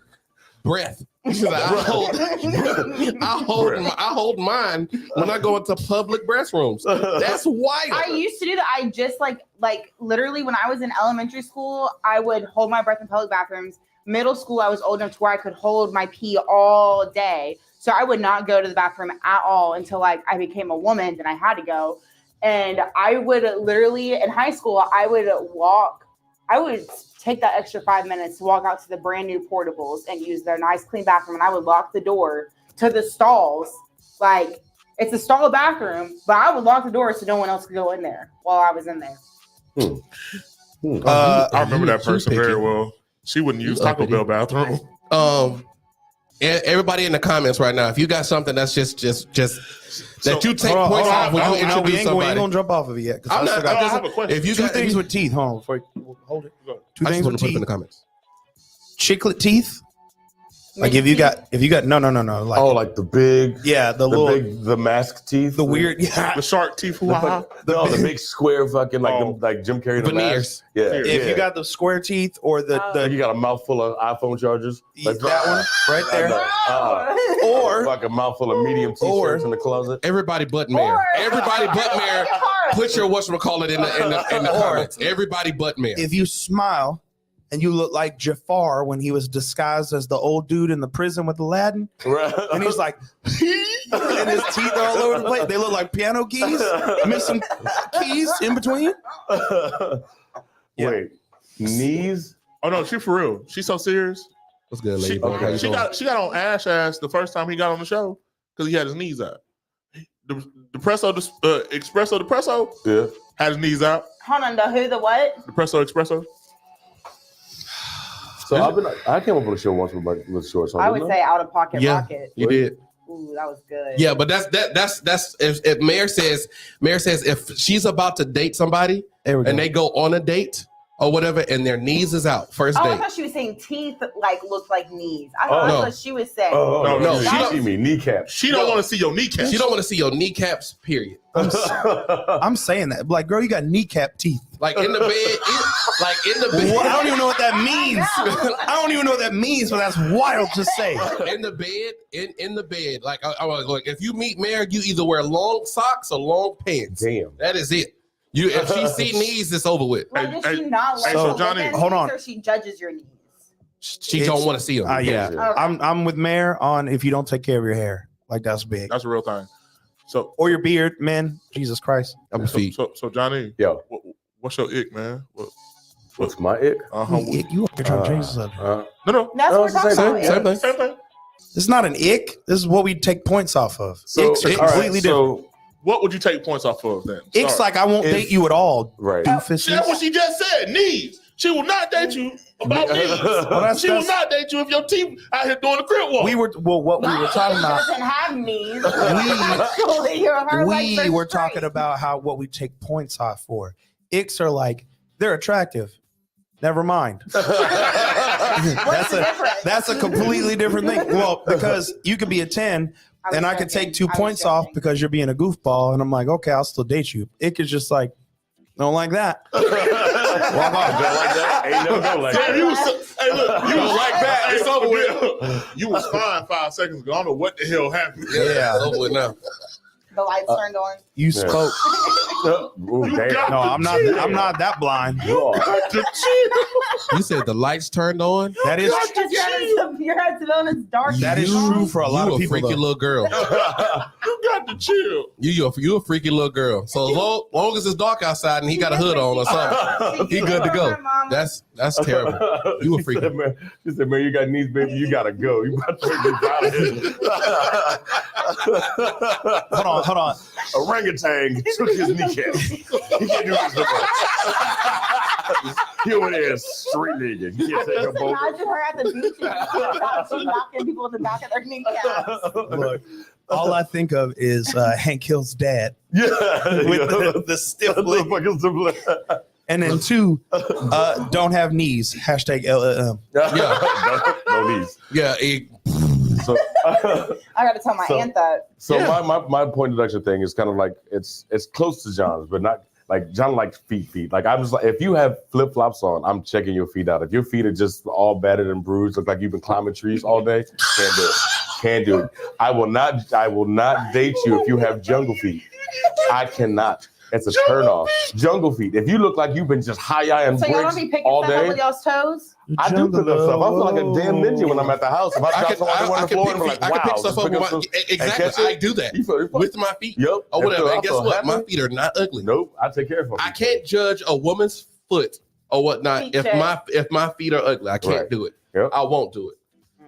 breath. She said, I hold mine when I go into public restrooms. That's wild. I used to do that. I just like literally when I was in elementary school, I would hold my breath in public bathrooms. Middle school, I was old enough to where I could hold my pee all day. So I would not go to the bathroom at all until like I became a woman, then I had to go. And I would literally in high school, I would take that extra 5 minutes to walk out to the brand new portables and use their nice clean bathroom. And I would lock the door to the stalls. Like it's a stall bathroom, but I would lock the door so no one else could go in there while I was in there. I remember that person very well. She wouldn't use Taco Bell bathroom. Everybody in the comments right now, if you got something that's just that you take points off when you introduce we ain't somebody. gonna jump off of it yet. I'm not. I have a question. If you Two got things with teeth. Hold on, before you hold it. Two I just things want with to put it in teeth. the comments. Chiclet teeth. Like if you got no. Like Oh, like the big, yeah, the little the mask teeth, the weird yeah. The shark teeth. the big square fucking like Jim Carrey the Veneers. mask. Yeah, If yeah. you got the square teeth or the Like you got a mouthful of iPhone chargers, like that one right I there, know. or like a mouthful of medium t-shirts in the closet. Everybody but Mayor. Everybody but Mayor. Put your whatchamacallit in the comments. Everybody but Mayor. if you smile and you look like Jafar when he was disguised as the old dude in the prison with Aladdin, Right. and he's like, and his teeth are all over the place. They look like piano keys, missing keys in between. Wait, knees? Oh no, she for real. She's so serious. What's good, She, lady? How you she doing? got on Ash ass the first time he got on the show because he had his knees out. The Espresso Depresso Yeah. had his knees out. Hold on, the who, the what? Depresso Espresso. So I came up with a show once with shorts on. I would didn't say out of pocket Yeah. rocket. You did. Ooh, that was good. Yeah, but that's if Mayor says if she's about to date somebody There we go. and they go on a date or whatever and their knees is out first Oh, I date. thought she was saying teeth like look like knees. I Oh, thought no. that's what she was saying. Oh, No, no, she see me kneecaps. She don't want to see your kneecaps. She don't want to see your kneecaps. Period. I'm saying that, like, girl, you got kneecap teeth. Like in the bed, Well, I don't even know what that means. I don't even know what that means, but that's wild to say. in the bed. Like I was like, if you meet Mayor, you either wear long socks or long pants. Damn. That is it. If she see knees, it's over with. Like, Hey, does she hey, not like so to look Johnny, at hold knees, on. or she judges your knees? She don't want to see them. Yeah, Okay. I'm with Mayor on if you don't take care of your hair, like that's big, That's a real thing. So, or your beard, man. Jesus Christ. I'm feet. so Johnny, Yo, what's your ick, man? what's my ick? You up here trying to change the subject? No. That's what we're talking same about. thing. Same thing. Same thing. It's not an ick. This is what we take points off of. Icks are all right, completely different. so, What would you take points off of then? Icks Sorry. like I won't If- date you at all. right. Doofus. That's what she just said. Knees. She will not date you about knees. that's- She will that's- not date you if your teeth out here doing the crib walk. What we were talking She about. doesn't have knees. Actually, her legs We are were straight. talking about what we take points off for. Icks are like they're attractive. Never mind. What's the difference? That's a completely different thing. Well, because you could be a 10 I was and I could joking. take 2 I was points off joking. because you're being a goofball, and I'm like, okay, I'll still date you. Ick is just like, don't like that. Walk off. Don't like that. Ain't never go like Damn, that. you was hey, look, you was like that. It's over with. You was fine 5 seconds ago. I don't know what the hell happened. Yeah, it's over with now. The lights turned on. You Yeah. spoke. Ooh, damn. No, I'm not that blind. You are. You said the lights turned on. That is Your head's on. It's dark. that is true for a lot You of a people. freaky though. little girl. You got to chill. You a freaky little girl. So as long as it's dark outside and he got a hood on or something, he good to go. That's terrible. You a She freak. said, man, she said, man, you got knees, baby. You gotta go. You about to get out of here. Hold on. Orangutan took his kneecap. He can't do this no more. Here it is, street nigga. You can't take a Just boat. imagine her at the beach and she knocking people in the back of their kneecaps. Look, all I think of is Hank Hill's dad Yeah. with the stiff leg. And then 2, don't have knees. Hashtag LLM. Yeah. No knees. Yeah, So, I got to tell my So- aunt that. so Yeah. my point deduction thing is kind of like it's close to John's, but not like John likes feet. Like I'm just like, if you have flip flops on, I'm checking your feet out. If your feet are just all battered and bruised, look like you've been climbing trees all day, can't do it. Can't do it. I will not date you if you have jungle feet. I cannot. It's a turn off. Jungle feet. If you look like you've been just high and So y'all bricks don't be picking all stuff up day, with y'all's toes? I do pick up stuff. I feel like a damn ninja when I'm at the house. If I drop something on the floor, I'm like, I can pick wow. stuff just up pick with up my, some- catch exactly. it. I do that You feel- with my feet. Yep. Or whatever. And I guess feel what? My happy. feet are not ugly. Nope. I take care of them. I can't judge a woman's foot or whatnot Feet if check. my feet are ugly. I can't Right. do it. Yep. I won't do it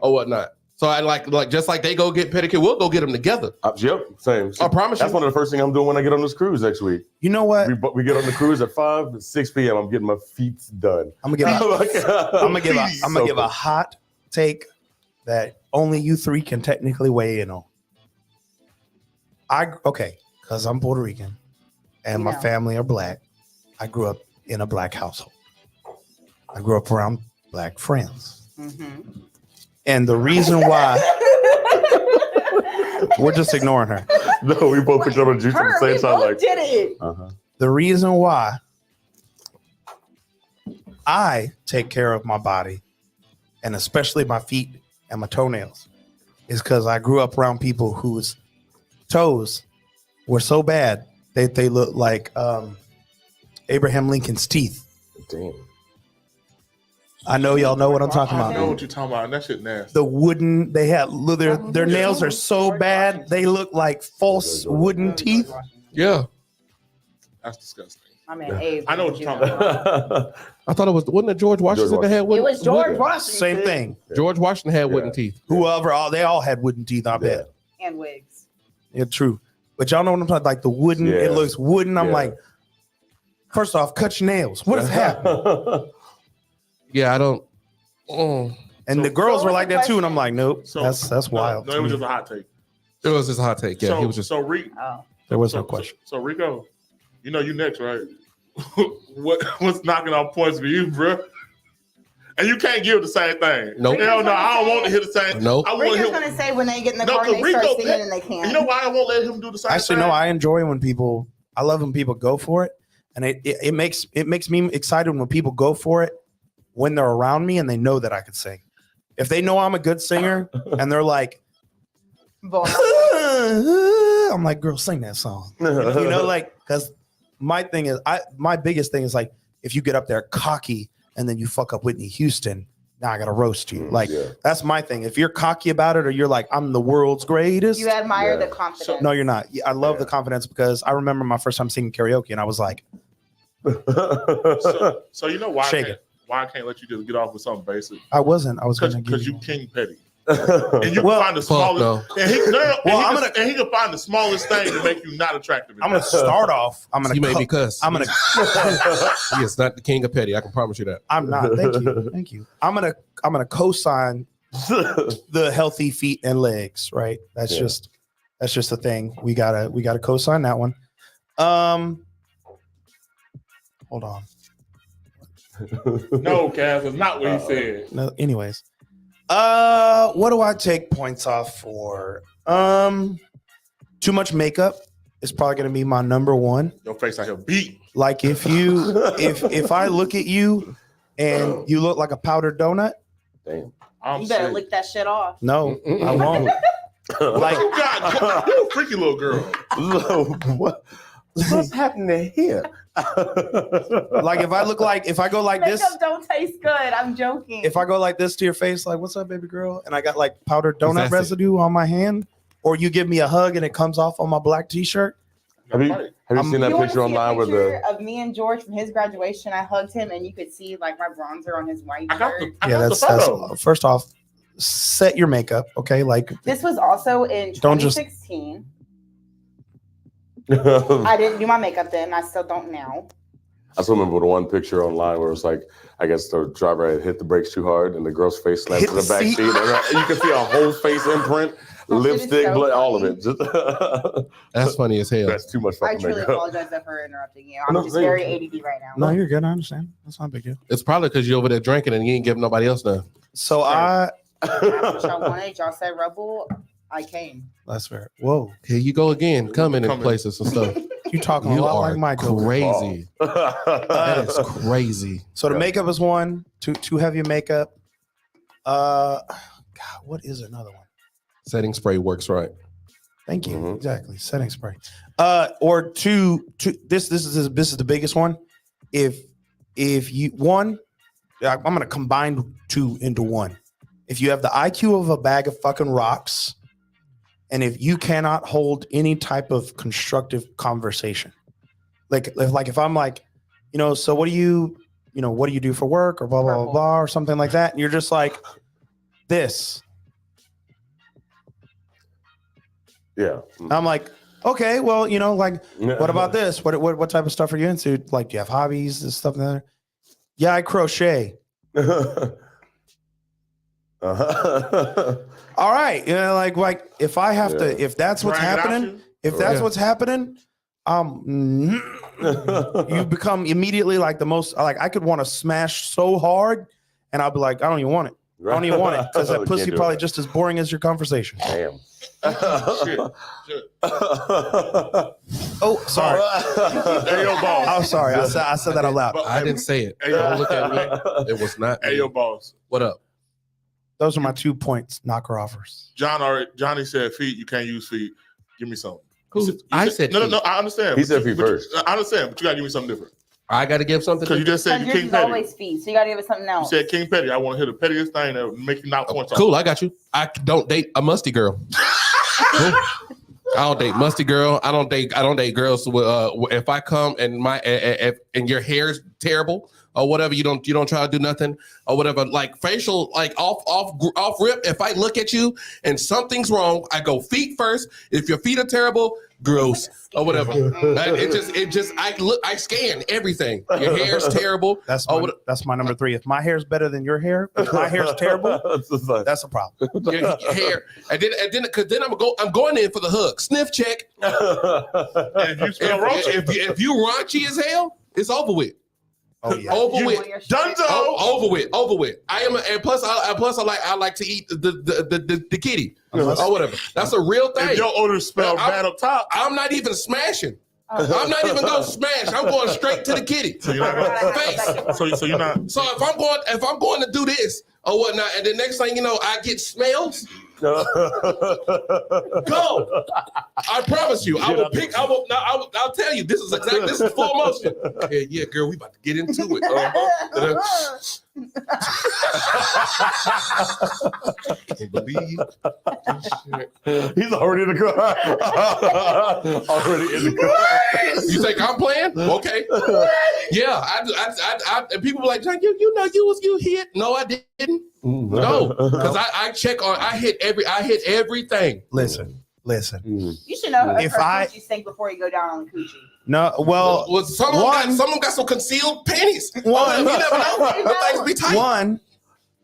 or whatnot. So I like just like they go get pedicure, we'll go get them together. Yep. Same. I promise That's you. one of the first things I'm doing when I get on this cruise next week. You know what? We get on the cruise at 5, 6 p.m. I'm getting my feet done. I'm gonna give a hot take that only you 3 can technically weigh in on. Because I'm Puerto Rican and my Yeah. family are black. I grew up in a black household. I grew up around black friends. Mm-hmm. And the reason why we're just ignoring her. No, we both picked up a juice at the same time. Like, did it. uh-huh. The reason why I take care of my body and especially my feet and my toenails is because I grew up around people whose toes were so bad that they look like Abraham Lincoln's teeth. Damn. I know y'all know what I'm talking I know about. what you're talking about. And that shit nasty. The wooden, they had their nails are so bad they look like false wooden teeth. Yeah. That's disgusting. I mean, Abe. I know what you're talking about. I thought wasn't it George Washington that had It wooden? was George Washington. Same thing. George Washington had wooden Yeah. teeth. They all had wooden teeth. I bet. And wigs. Yeah, true. But y'all know what I'm talking. Like the wooden, Yeah. it looks wooden. I'm Yeah. like, first off, cut your nails. What is happening? Yeah, I don't. Oh. And So- the girls So were what's like the that too. And I'm question? like, nope, So- that's wild. No, to it was me. just a hot take. It was just a hot take. Yeah, so, he was just. so Rico. Oh. There was so, no question. So Rico, you know you next, right? What's knocking off points for you, bro? And you can't give the same thing. Nope. Hell no, I don't want to hear the same. Nope. I want to Rico's hear. gonna say when they get in the No, car and they Rico- start singing and they can't. You know why I won't let him do the same Actually, thing? no, I enjoy when people. I love when people go for it, and it makes me excited when people go for it when they're around me and they know that I could sing. If they know I'm a good singer and they're like, Vulnerable. I'm like, girl, sing that song. You know, like, because my biggest thing is like, if you get up there cocky and then you fuck up Whitney Houston, now I gotta roast you. Like, Yeah. that's my thing. If you're cocky about it or you're like, I'm the world's greatest. You admire Yeah. the confidence. No, you're not. I love the Yeah. confidence because I remember my first time singing karaoke and I was like, So you know why Shake I can't let you just get off with something basic? I was going to give Because you you. King Petty. And you Well, can find the Fuck smallest no. and he, Well, and he can find the smallest thing to make you not attractive. I'm going to start off. He made me cuss. I'm going to. He is not the king of petty. I can promise you that. I'm not. Thank you. Thank you. I'm gonna co-sign the healthy feet and legs. Right. That's Yeah. just the thing. We gotta co-sign that one. Hold on. No, Cass, it's not what he said. No. Anyways. What do I take points off for? Too much makeup is probably gonna be my number one. Your face out here beat. Like if I look at you and you look like a powdered donut, Damn. I'm You better sick. lick that shit off. no, I won't. Like, You got you a freaky little girl. What's happening here? like if I go like this, Makeup don't taste good. I'm joking. if I go like this to your face, like, what's up, baby girl? And I got like powdered donut That's it. residue on my hand, or you give me a hug and it comes off on my black t-shirt. Have you seen that You wanna picture see a online where picture the of me and George from his graduation? I hugged him, and you could see like my bronzer on his white I got shirt. the, I Yeah, got that's the photo. first off, set your makeup, okay? Like, This was also in Don't just- 2016. I didn't do my makeup then. I still don't now. I still remember the one picture online where it was like, I guess the driver had hit the brakes too hard and the girl's face slammed Hit to the the back seat. seat. And you can see a whole face imprint, That shit is lipstick, so blood, all of funny. it. Just That's funny as hell. that's too much I fucking truly makeup. apologize for interrupting you. I'm No, just thank very you. ADD right now. no, you're good. I understand. That's not a big deal. It's probably because you're over there drinking and you ain't giving nobody else none. So That's what y'all wanted. Y'all said rebel. I came. that's fair. Whoa, Here you go again, coming in Coming. places and stuff. you talking a You lot are like Michael. crazy. That is crazy. So the Yeah. makeup is one. Too heavy makeup. God, what is another one? Setting spray works right. Thank you. Mhm. Exactly. Setting spray. Or two. This is the biggest one. If you one, I'm gonna combine two into one. If you have the IQ of a bag of fucking rocks, and if you cannot hold any type of constructive conversation, like if I'm like, so what do you do for work or blah blah blah Purple. blah or something like that, and you're just like this. Yeah. I'm like, okay, well, what about this? What type of stuff are you into? Like, do you have hobbies and stuff there? Yeah, I crochet. All right, like if I have to, if that's what's Brag it out happening, you. if that's Yeah. what's happening, you become immediately like the most. Like I could want to smash so hard, and I'll be like, I don't even want it. I don't even want it because that pussy probably just as boring as your conversation. Damn. Shit. Oh, sorry. Hey, yo, boss. I'm sorry. I said that out loud. But- I didn't say it. Hey, Don't look at me. It was not. Hey, me. yo, boss. What up? Those are my 2 points. Knocker offers. Johnny said feet. You can't use feet. Give me something. Who? I said no. feet. I understand. He but said you- feet but you- first. I understand, but you gotta give me something different. I got to give something. Because you just said Because you yours King is Petty. always feet, so you got to give it something You else. said King Petty. I want to hear the pettiest thing that would make you not point Cool, I got you. I don't date a musty girl. Cool. I don't date musty girl. I don't date girls with if I come and my and your hair's terrible or whatever, you don't try to do nothing or whatever, like facial, like off rip. If I look at you and something's wrong, I go feet first. If your feet are terrible, gross or whatever. I scan everything. Your hair's terrible. That's Oh, my, that's my number 3. If my hair's better than your hair, if my hair's terrible, that's a problem. Your hair, and then because then I'm going in for the hug. Sniff check. And if you smell raunchy, If you raunchy as hell, it's over with. Oh yeah. Over You- with. Dunzo. Over with. I am, and plus I like to eat the kitty or whatever. That's a real if thing. your odor smell I'm- bad up top, I'm not even smashing. Oh. I'm not even gonna smash. I'm going straight to the kitty. so you're not. Face. So you're not. So if I'm going to do this or whatnot, and the next thing you know, I get smells. Go. I promise you. I will pick. I'll tell you. This is full motion. Yeah, girl. We about to get into it. Can't believe this shit. He's already in the car. Already in the car. You think I'm playing? Okay. Yeah. I and people were like, John, you know you hit. No, I didn't. No, because I check on. I hit everything. Listen. You should know If I- you stink before you go down on the coochie. No, well, Well, some of them got some concealed panties. One. You never know. Things be tight. one.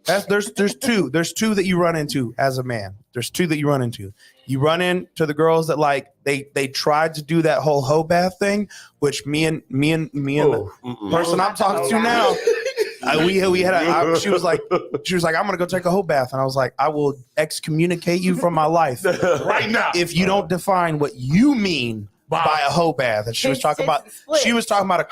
There's two. There's two that you run into as a man. There's two that you run into. You run into the girls that like they tried to do that whole hoe bath thing, which me and the person I'm talking to now. We had she was like I'm gonna go take a hoe bath, and I was like, I will excommunicate you from my life Right now. if you don't define what you mean by a hoe bath. And she was talking about a quick she was talking about a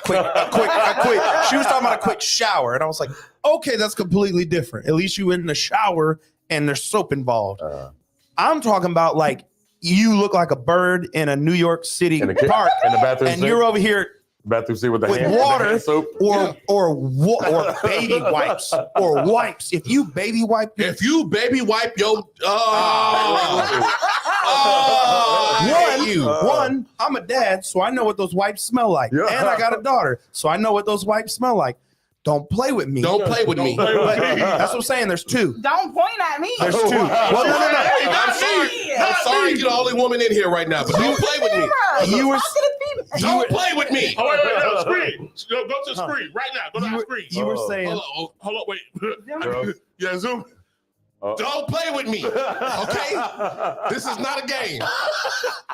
quick shower, and I was like, okay, that's completely different. At least you in the shower and there's soap involved. I'm talking about like you look like a bird in a New York City In the park, in the bathroom and sink, you're over here bathroom seat with the with hand, water the hand soap. or baby wipes or wipes. If you baby wipe, If you baby wipe your one, I'm a dad, so I know what those wipes smell like, Yeah. and I got a daughter, so I know what those wipes smell like. Don't play with me. Don't play with me. Don't play with But me. that's what I'm saying. There's two. Don't point at me. There's two. Well, no. I'm sorry you're the only woman in here right now, but don't play with me. You were- Don't play with me. Oh, wait, no, screen. Go to the screen right now. Go to the screen. You were Oh. saying. Hold on, wait. Girl. Yeah, zoom. Don't play with me. Okay? This is not a game.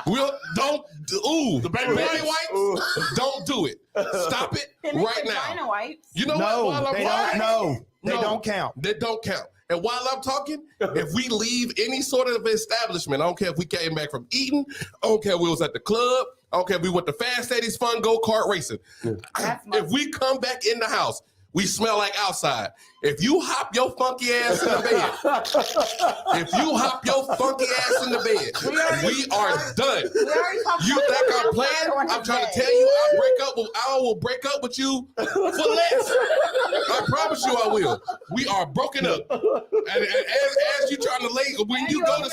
The baby wipes. Don't do it. Stop it right now. Wipes. You know No, what? While I'm they talking, don't. No, they No. don't count. That don't count. And while I'm talking, if we leave any sort of establishment, I don't care if we came back from eating, I don't care if we was at the club, I don't care if we went to Fast Eddie's Fun Go-Kart Racing. If we come back in the house, we smell like outside. If you hop your funky ass in the bed, we are done. You think I'm playing? I'm trying to tell you, I will break up with you for less. I promise you I will. We are broken up. And as you trying to lay, when you go to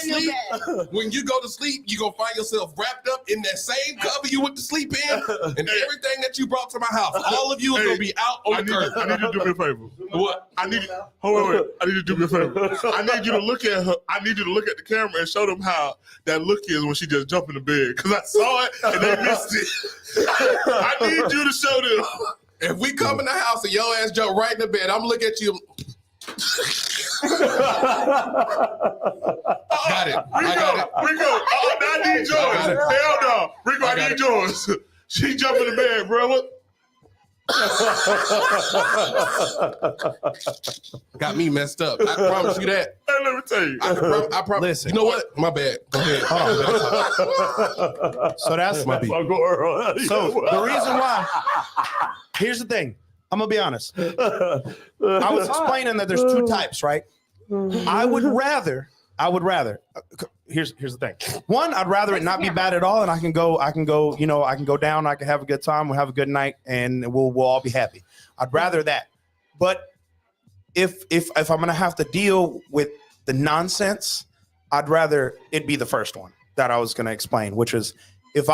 sleep, you're gonna find yourself wrapped up in that same cover you went to sleep in, and everything that you brought to my house. All of you is gonna be out on the curb. I need you to do me a favor. What? I need you. Hold on, wait. I need you to do me a favor. I need you to look at her. I need you to look at the camera and show them how that look is when she just jumped in the bed. Because I saw it and they missed it. I need you to show them. If we come in the house and your ass jump right in the bed, I'm looking at you. Got it. I got it. Rico, I need yours. Hell no. Rico, I need yours. She jumped in the bed, bro. What? Got me messed up. I promise you that. Hey, let me tell you. I promise. Listen. You know what? My bad. Go ahead. So that's My beat. So the reason why. Here's the thing. I'm gonna be honest. I was explaining that there's two types, right? I would rather. Here's the thing. One, I'd rather it not be bad at all, and I can go, you know, I can go down, I can have a good time, we'll have a good night, and we'll all be happy. I'd rather that. But if I'm gonna have to deal with the nonsense, I'd rather it be the first one that I was gonna explain, which is if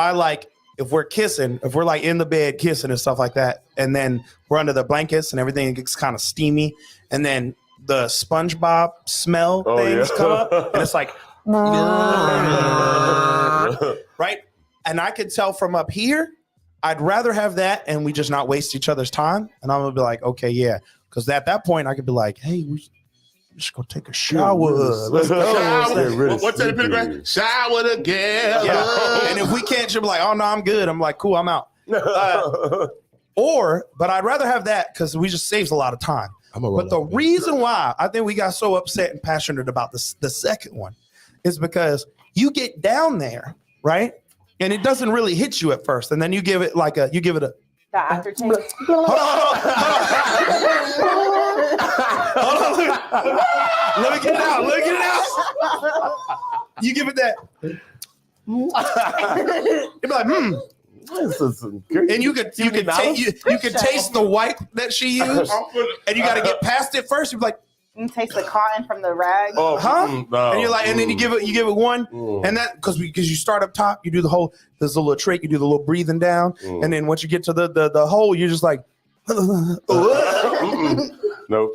we're kissing, if we're like in the bed kissing and stuff like that, and then we're under the blankets and everything gets kind of steamy, and then the SpongeBob smell things come up, and it's like, right? And I could tell from up here, I'd rather have that and we just not waste each other's time. And I'm gonna be like, okay, yeah. Because at that point, I could be like, hey, we just go take a shower. Let's go. What's that pentagram? Shower together. Yeah. And if we can't, she'll be like, oh no, I'm good. I'm like, cool, I'm out. But I'd rather have that because we just saves a lot of time. But the reason why I think we got so upset and passionate about the second one is because you get down there, right? And it doesn't really hit you at first. And then you give it a The aftertaste. hold on. Let me get it out. You give it that. You'd be like, and you could taste the wipe that she used, and you got to get past it first. You're like, You can taste the cotton from the rag. Oh, no. and you're like, and then you give it one, and that because you start up top, you do there's a little trick, you do the little breathing down, and then once you get to the hole, you're just like, Nope.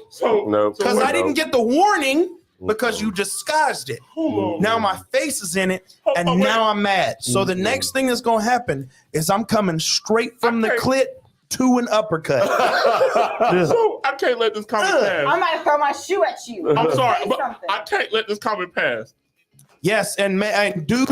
because I didn't get the warning. Because you disguised it. Now my face is in it, and now I'm mad. So the next thing that's gonna happen is I'm coming straight from the clit to an uppercut. So I can't let this comment pass. I might throw my shoe at you. I'm sorry, Say but something. I can't let this comment pass. Yes, and dude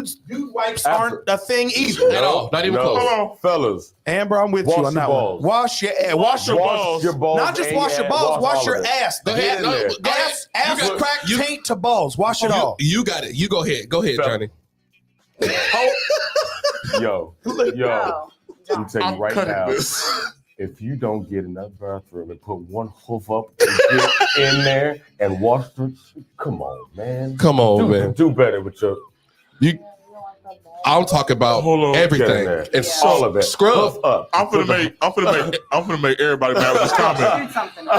wipes aren't a thing either. At all. Not even close. Hold on. Fellas, Amber, I'm with Wash you on your that balls. one. Wash your ass. Wash your balls. your balls. Not just and wash your balls. Wash your ass. Go ahead. in there. Go ahead. Ass crack taint to balls. Wash it all. You got it. You go ahead. Go ahead, Johnny. Yo. No, I'm telling you right cutting now. this. if you don't get in that bathroom and put one hoof up and get in there and wash the, come on, man. Come on, man. Do better with your. I'm talking about Hold on. Get in everything. there. And All of it. Scrub. Hoof up. I'm finna make everybody mad with this comment. Do something. My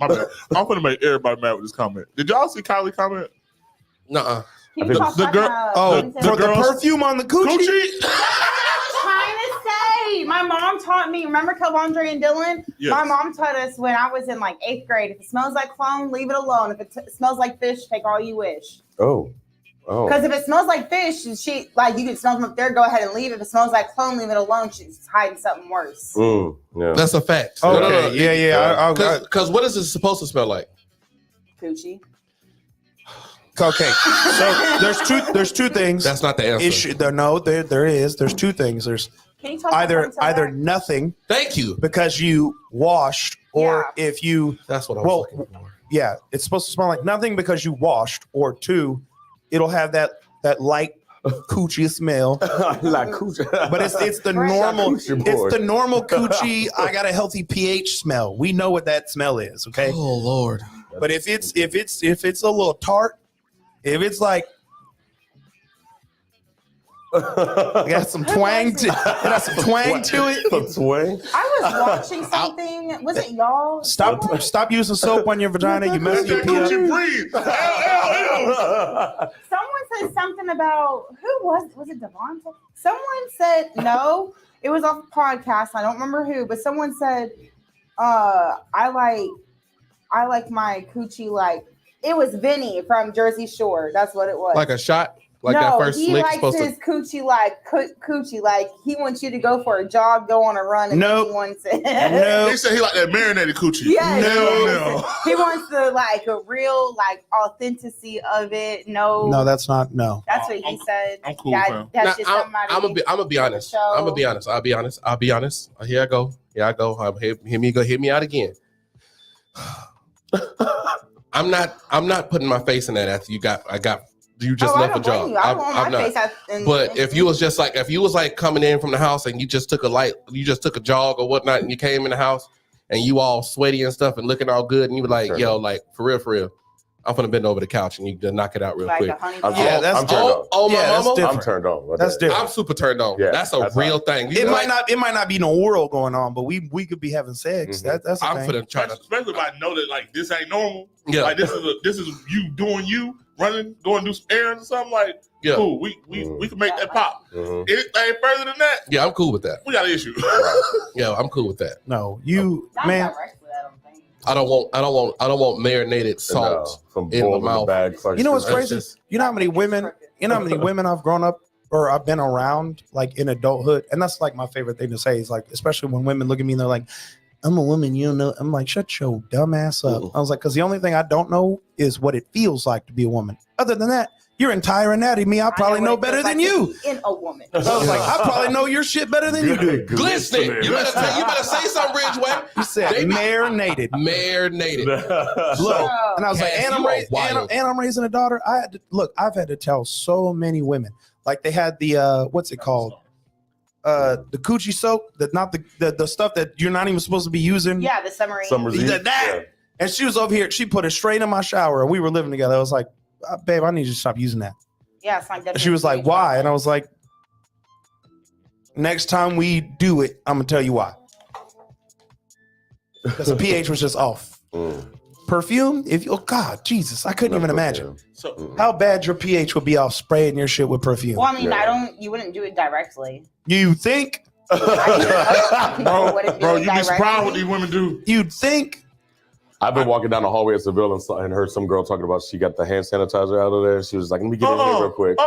bad. I'm gonna make everybody mad with this comment. Did y'all see Kylie comment? Nuh-uh. Can you talk The about girl- how- Oh, The for the girls- perfume on the coochie. Gucci? trying to say. My mom taught me. Remember Kelvondre and Dylan? Yes. My mom taught us when I was in like 8th grade. If it smells like cologne, leave it alone. If it smells like fish, take all you wish. Oh. Because if it smells like fish, she like you can smell from up there. Go ahead and leave. If it smells like cologne, leave it alone. She's hiding something worse. Yeah. That's a fact. Okay, No. yeah. Because what is it supposed to smell like? Coochie. Okay, so there's two things. That's not the answer. There's two things. There's Can you talk either nothing Thank you. because you washed, or if you That's what I was looking for. it's supposed to smell like nothing because you washed, or two, it'll have that light coochie smell. Like coochie. But it's the Right. normal Coochie it's board. the normal coochie. I got a healthy pH smell. We know what that smell is, okay? Oh Lord. But if it's a little tart, if it's like it got some twang to it. Some twang. I was watching something. Was it y'all? Stop using soap on your vagina. You mess your pee up. Gucci breathe. Someone said something about was it Devonta? Someone said no. It was off a podcast. I don't remember who, but someone said, I like my coochie like it was Vinny from Jersey Shore. That's what it was. Like a shot? Like no, that first he lick likes supposed his to. coochie like coochie like he wants you to go for a jog, go on a run, and Nope. he wants it. No. They said he like that marinated coochie. Yes, No. he wants the like a real like authenticity of it. No, No, that's not no. that's what he said. I'm cool, That- fam. That's Now, just I'm somebody. gonna be honest. show. I'm gonna be honest. I'll be honest. Here I go. Hit me out again. I'm not putting my face in that after you just I left a don't blame job. you. I want I'm my not. face But if you was like coming in from the house and you just took a jog or whatnot and you came in the house and you all sweaty and stuff and looking all good and you were like, Sure. yo, like for real, I'm gonna bend over the couch and you just knock it out real like quick. a honey I'm- bun. Yeah, that's I'm turned on. Oh, my Yeah, that's mama. different. I'm turned on. That's different. I'm super turned on. Yeah, that's a that's real right. thing. It might not be no world going on, but we could be having sex. Mhm. That's the I'm thing. finna try to. Especially if I know that like this ain't normal. Yeah, Like this is you doing you running, going to do some errands or something. Like yeah, cool, we can make that pop. Mhm. Anything further than that, yeah. I'm cool with that. we got an issue. Yeah, I'm cool with that. No, you Not man. directly, I don't think. I don't want marinated salt. From in the boiled mouth. bag. You know what's That's crazy? just- You know how many women? You know how many women I've grown up or I've been around like in adulthood, and that's like my favorite thing to say is like, especially when women look at me and they're like, "I'm a woman, you know." I'm like, "Shut your dumb ass up." Mhm. I was like, because the only thing I don't know is what it feels like to be a woman. Other than that, your entire anatomy, I probably know what it better feels than like to you. be in a woman. I was like, I probably know your shit better than you do. Glistening. You better say something, Ridgeway. You said They be- marinated. Marinated. Look, Oh. and I was like, Cass, and you are wild. I'm raising a daughter. I've had to tell so many women. Like they had the what's it called? The coochie soap, the stuff that you're not even supposed to be using. Yeah, the submarine. Summer's He Eve. did that. And she was over here. She put it straight in my shower, and we were living together. I was like, babe, I need you to stop using that. Yeah, it's like And she was like, why? And I was like, next time we do it, I'm gonna tell you why. Because the pH was just off. Mm. Perfume, oh God, Jesus, I couldn't even imagine So how bad your pH would be off spraying your shit with perfume. Well, I mean, Yeah. you wouldn't do it directly. You think? People wouldn't do bro, it you be surprised directly. what these women do. You'd think? I've been walking down the hallway at Seville and heard some girl talking about she got the hand sanitizer out of there. She was like, "Let me get in here real quick."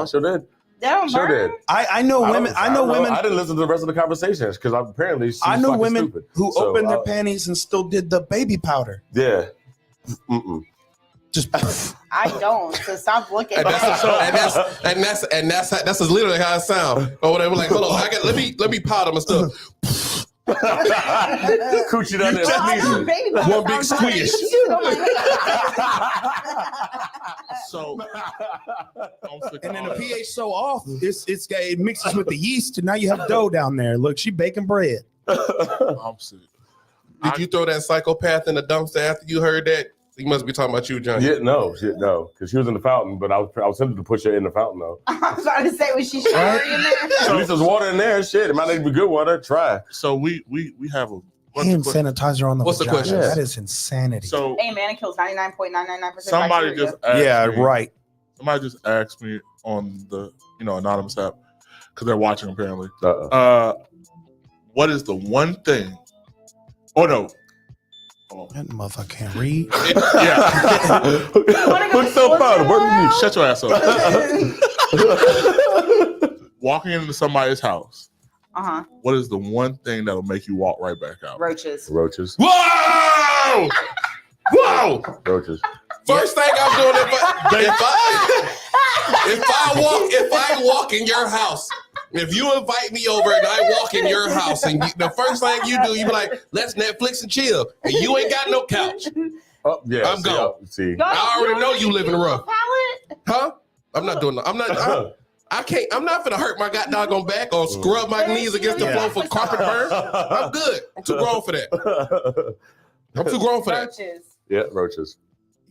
Sure did. They don't Sure burn? did. I know women. I know women. I didn't listen to the rest of the conversations because apparently she's I know fucking women stupid. who So, opened their panties and still did the baby powder. Yeah. Mm-mm. Just I don't. So stop looking. And that's literally how it sounds. Or whatever. Like, hold on, let me powder my stuff. Coochie down there Well, I know sneezing. baby One big powder sounds squish. like you. Oh my So And then the pH so off, it mixes with the yeast, and now you have dough down there. Look, she baking bread. I'm sick. Did you throw that psychopath in the dumpster after you heard that? He must be talking about you, Johnny. Yeah, no, because she was in the fountain, but I was tempted to push her in the fountain though. I was about to say, was she showering in there? At least there's water in there. Shit, it might not be good water. Try. So we have a bunch Hand of sanitizer on the What's the vagina. question? That is insanity. So Hey man, it kills 99.999% somebody bacteria. just asked yeah, me, right. Somebody just asked me on the anonymous app because they're watching apparently. What is the one thing? Oh no. That motherfucker can't read. Yeah. What's so proud? Shut your ass up. Walking into somebody's house. Uh-huh. What is the one thing that'll make you walk right back out? Roaches. Roaches. Whoa! Whoa! Roaches. First thing I'm doing if I walk in your house, if you invite me over and I walk in your house, and the first thing you do, you be like, let's Netflix and chill, and you ain't got no couch, Oh yeah. I'm gone. See. I already know you living rough. Palette? huh? I'm not doing that. I can't. I'm not gonna hurt my goddamn back or scrub my knees against the floor for carpet burn. I'm good. I'm too grown for that. I'm too grown for that. Roaches. Yeah, roaches.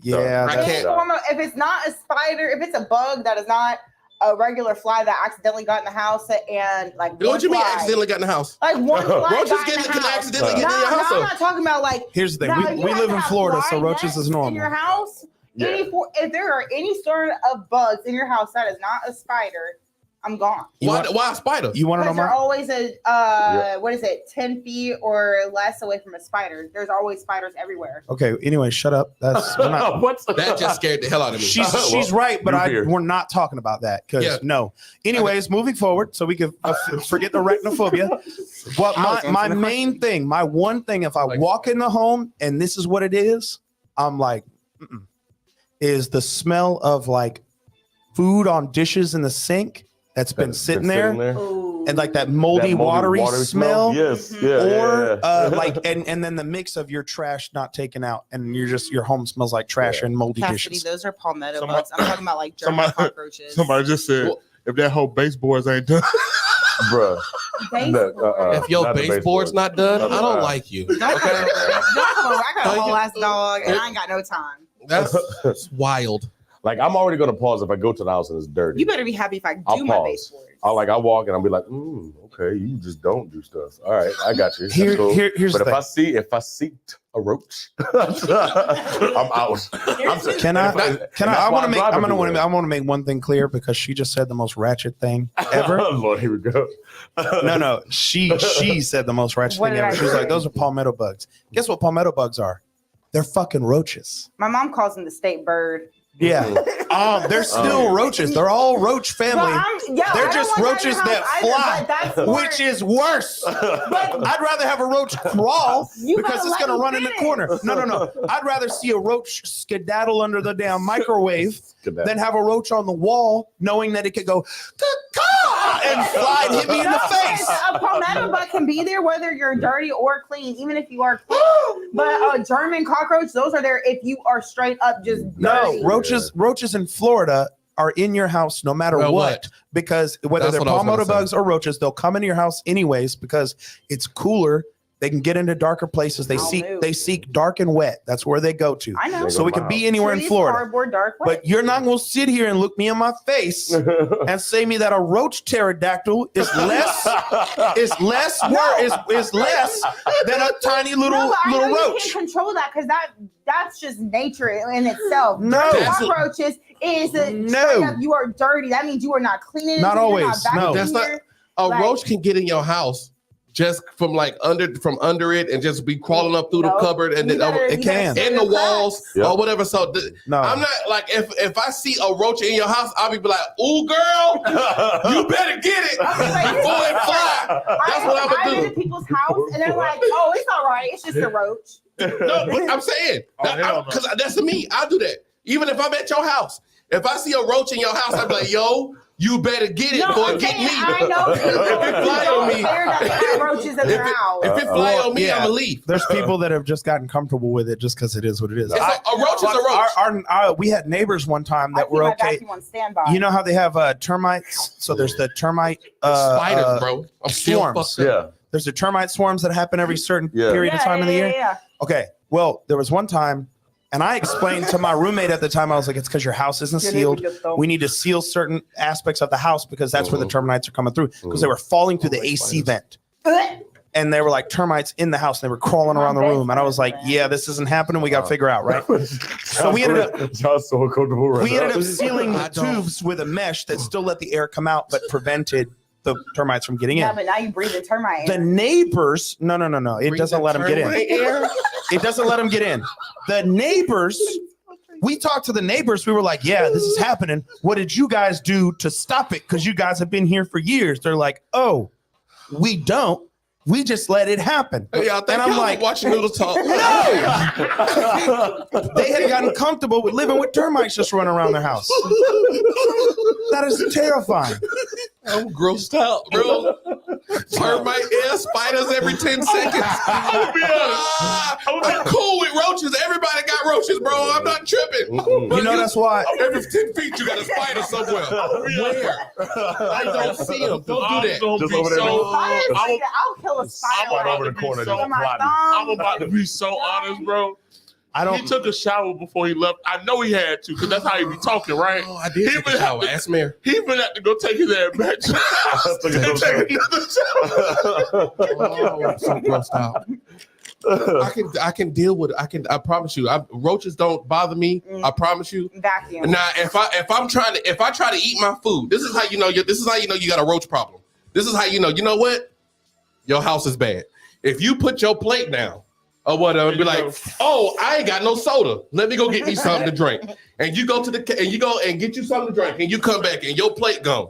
Yeah, I that's- can't. If it's not a spider, if it's a bug that is not a regular fly that accidentally got in the house and like What one you mean fly- accidentally got in the house? Like one fly Roaches got in can the house. accidentally get in your house. I'm not talking about like. Here's the now, thing. you We have live to in have Florida, fly so roaches nets is normal. in your house. Yeah. If there are any sort of bugs in your house that is not a spider, I'm gone. Why a spider? You want to know Because they're more? always 10 feet or less away from a spider. There's always spiders everywhere. Okay. Anyway, shut up. That's we're not, What's That just scared the hell out of me. she's right, but you're here. we're not talking about that because Yeah. no. Anyways, moving forward, so we can forget the arachnophobia. What my main thing, my one thing, if I walk in the home and this is what it is, I'm like, is the smell of like food on dishes in the sink that's been sitting there. Ooh. And like that moldy, That watery smell. Yes. Mhm. Yeah. Or yeah. like and then the mix of your trash not taken out and your home smells like trash and moldy Cassidy, dishes. those are palmetto Somebody- bugs. I'm talking about like German cockroaches. Somebody just said if that whole baseboards ain't done. Bruh. Baseboard. If your Not the baseboard's baseboard. not done, I don't Uh-uh. like you. Don't come Okay, over. Don't come over. I got a Thank whole you. ass dog and I ain't got no time. that's wild. Like I'm already gonna pause if I go to the house and it's dirty. You better be happy if I do I'll my pause. baseboards. I walk and I'll be like, okay, you just don't do stuff. All right, I got you. That's cool. Here's But the if thing. I see a roach, I'm out. Can I? I want to make. I'm gonna want to. I to. want to make one thing clear because she just said the most ratchet thing ever. Lord, here we go. No. She said the most ratchet What thing did ever. I She was say? like, "Those are palmetto bugs." Guess what palmetto bugs are? They're fucking roaches. My mom calls them the state bird. Yeah. They're still roaches. They're all roach family. They're just roaches that fly, which is worse. I'd rather have a roach crawl You because gotta it's let going to me run in the finish. corner. No. I'd rather see a roach skedaddle under the damn microwave than have a roach on the wall knowing that it could go "Caw-caw," and fly and hit me in the face. A palmetto bug can be there whether you're dirty or clean, even if you are clean. But a German cockroach, those are there if you are straight up just dirty. No, roaches in Florida are in your house no matter Well, what, because whether That's they're what I was palmetto gonna say. bugs or roaches, they'll come into your house anyways because it's cooler. They can get into darker places. They I'll move. seek dark and wet. That's where they go to. I know. They So go we to can my be house. anywhere in These Florida. Cardboard dark wet. But you're not going to sit here and look me in my face and say me that a roach pterodactyl is less is less than a tiny little No, but I know little you roach. can't control that because that's just nature in itself. No. Cockroaches is a No. straight up, you are dirty. That means you are not cleaning. Not you're always, no. vacuuming That's not- here. A Like- roach can get in your house just from under it and just be crawling up through the No. cupboard and You then better- It you better can. seal in your the walls Yep. or whatever. So No. I'm not like if I see a roach in your house, I'll be like, "Ooh, girl, you better get it before it fly." That's what I've I'm been gonna to do. people's house and they're like, "Oh, it's all right. It's just a roach." No, but I'm saying Oh, hell no. because that's me. I do that. Even if I'm at your house, if I see a roach in your house, I'm like, "Yo, You better get it, No, boy. I'm Get saying, me. I know If it fly on me, there doesn't have roaches in their house. if it fly on me, yeah. I'ma leave. There's people that have just gotten comfortable with it just because it is what it is. It's a roach is a roach. We had neighbors one time I that keep were my okay. vacuum on standby. You know how they have termites? So there's the termite Spiders, bro. I'm still swarms. fucked up. Yeah. There's the termite swarms that happen every certain Yeah. period of time in the year. Yeah. Okay. Well, there was one time, and I explained to my roommate at the time, I was like, it's because your house isn't sealed. We need to seal certain aspects of the house because that's where the termites are coming through because they were falling through the AC vent. And they were like termites in the house. And they were crawling around the room. And I was like, yeah, this isn't happening. We got to figure out, right? So we ended up John's so uncomfortable right we now. ended up sealing the I don't. tubes with a mesh that still let the air come out but prevented the termites from getting Yeah, in. but now you breathe the termite. The neighbors, no. It doesn't let them get in. Air. It doesn't let them get in. The neighbors, we talked to the neighbors. We were like, yeah, this is happening. What did you guys do to stop it? Because you guys have been here for years. They're like, oh, we don't. We just let it happen. Hey, y'all think And I'm y'all like, watching Noodle Talk. no. They had gotten comfortable with living with termites just running around their house. That is terrifying. I'm grossed out, bro. Termite air, spiders every 10 seconds. I'm cool with roaches. Everybody got roaches, bro. I'm not tripping. You know, that's why. Every 10 feet, you got a spider somewhere. Where? I don't see them. Don't do that. Just over there. I'll kill a spider. Right over the corner, just With my plotting. I'm thumb. about to be so honest, bro. I He don't. took a shower before he left. I know he had to, because that's how he be talking, right? Oh, I did take a shower. Ask Mayor. He even had to go take his ass back to the house Took another and take another shower. Oh, I'm so grossed out. I can deal with it. I promise you. Roaches don't bother me. I promise you. Vacuum. Now, if I try to eat my food, this is how you know you got a roach problem. This is how you know. You know what? Your house is bad. If you put your plate down or whatever, be like, oh, I ain't got no soda. Let me go get me something to drink. And you go to and you go and get you something to drink, and you come back and your plate gone.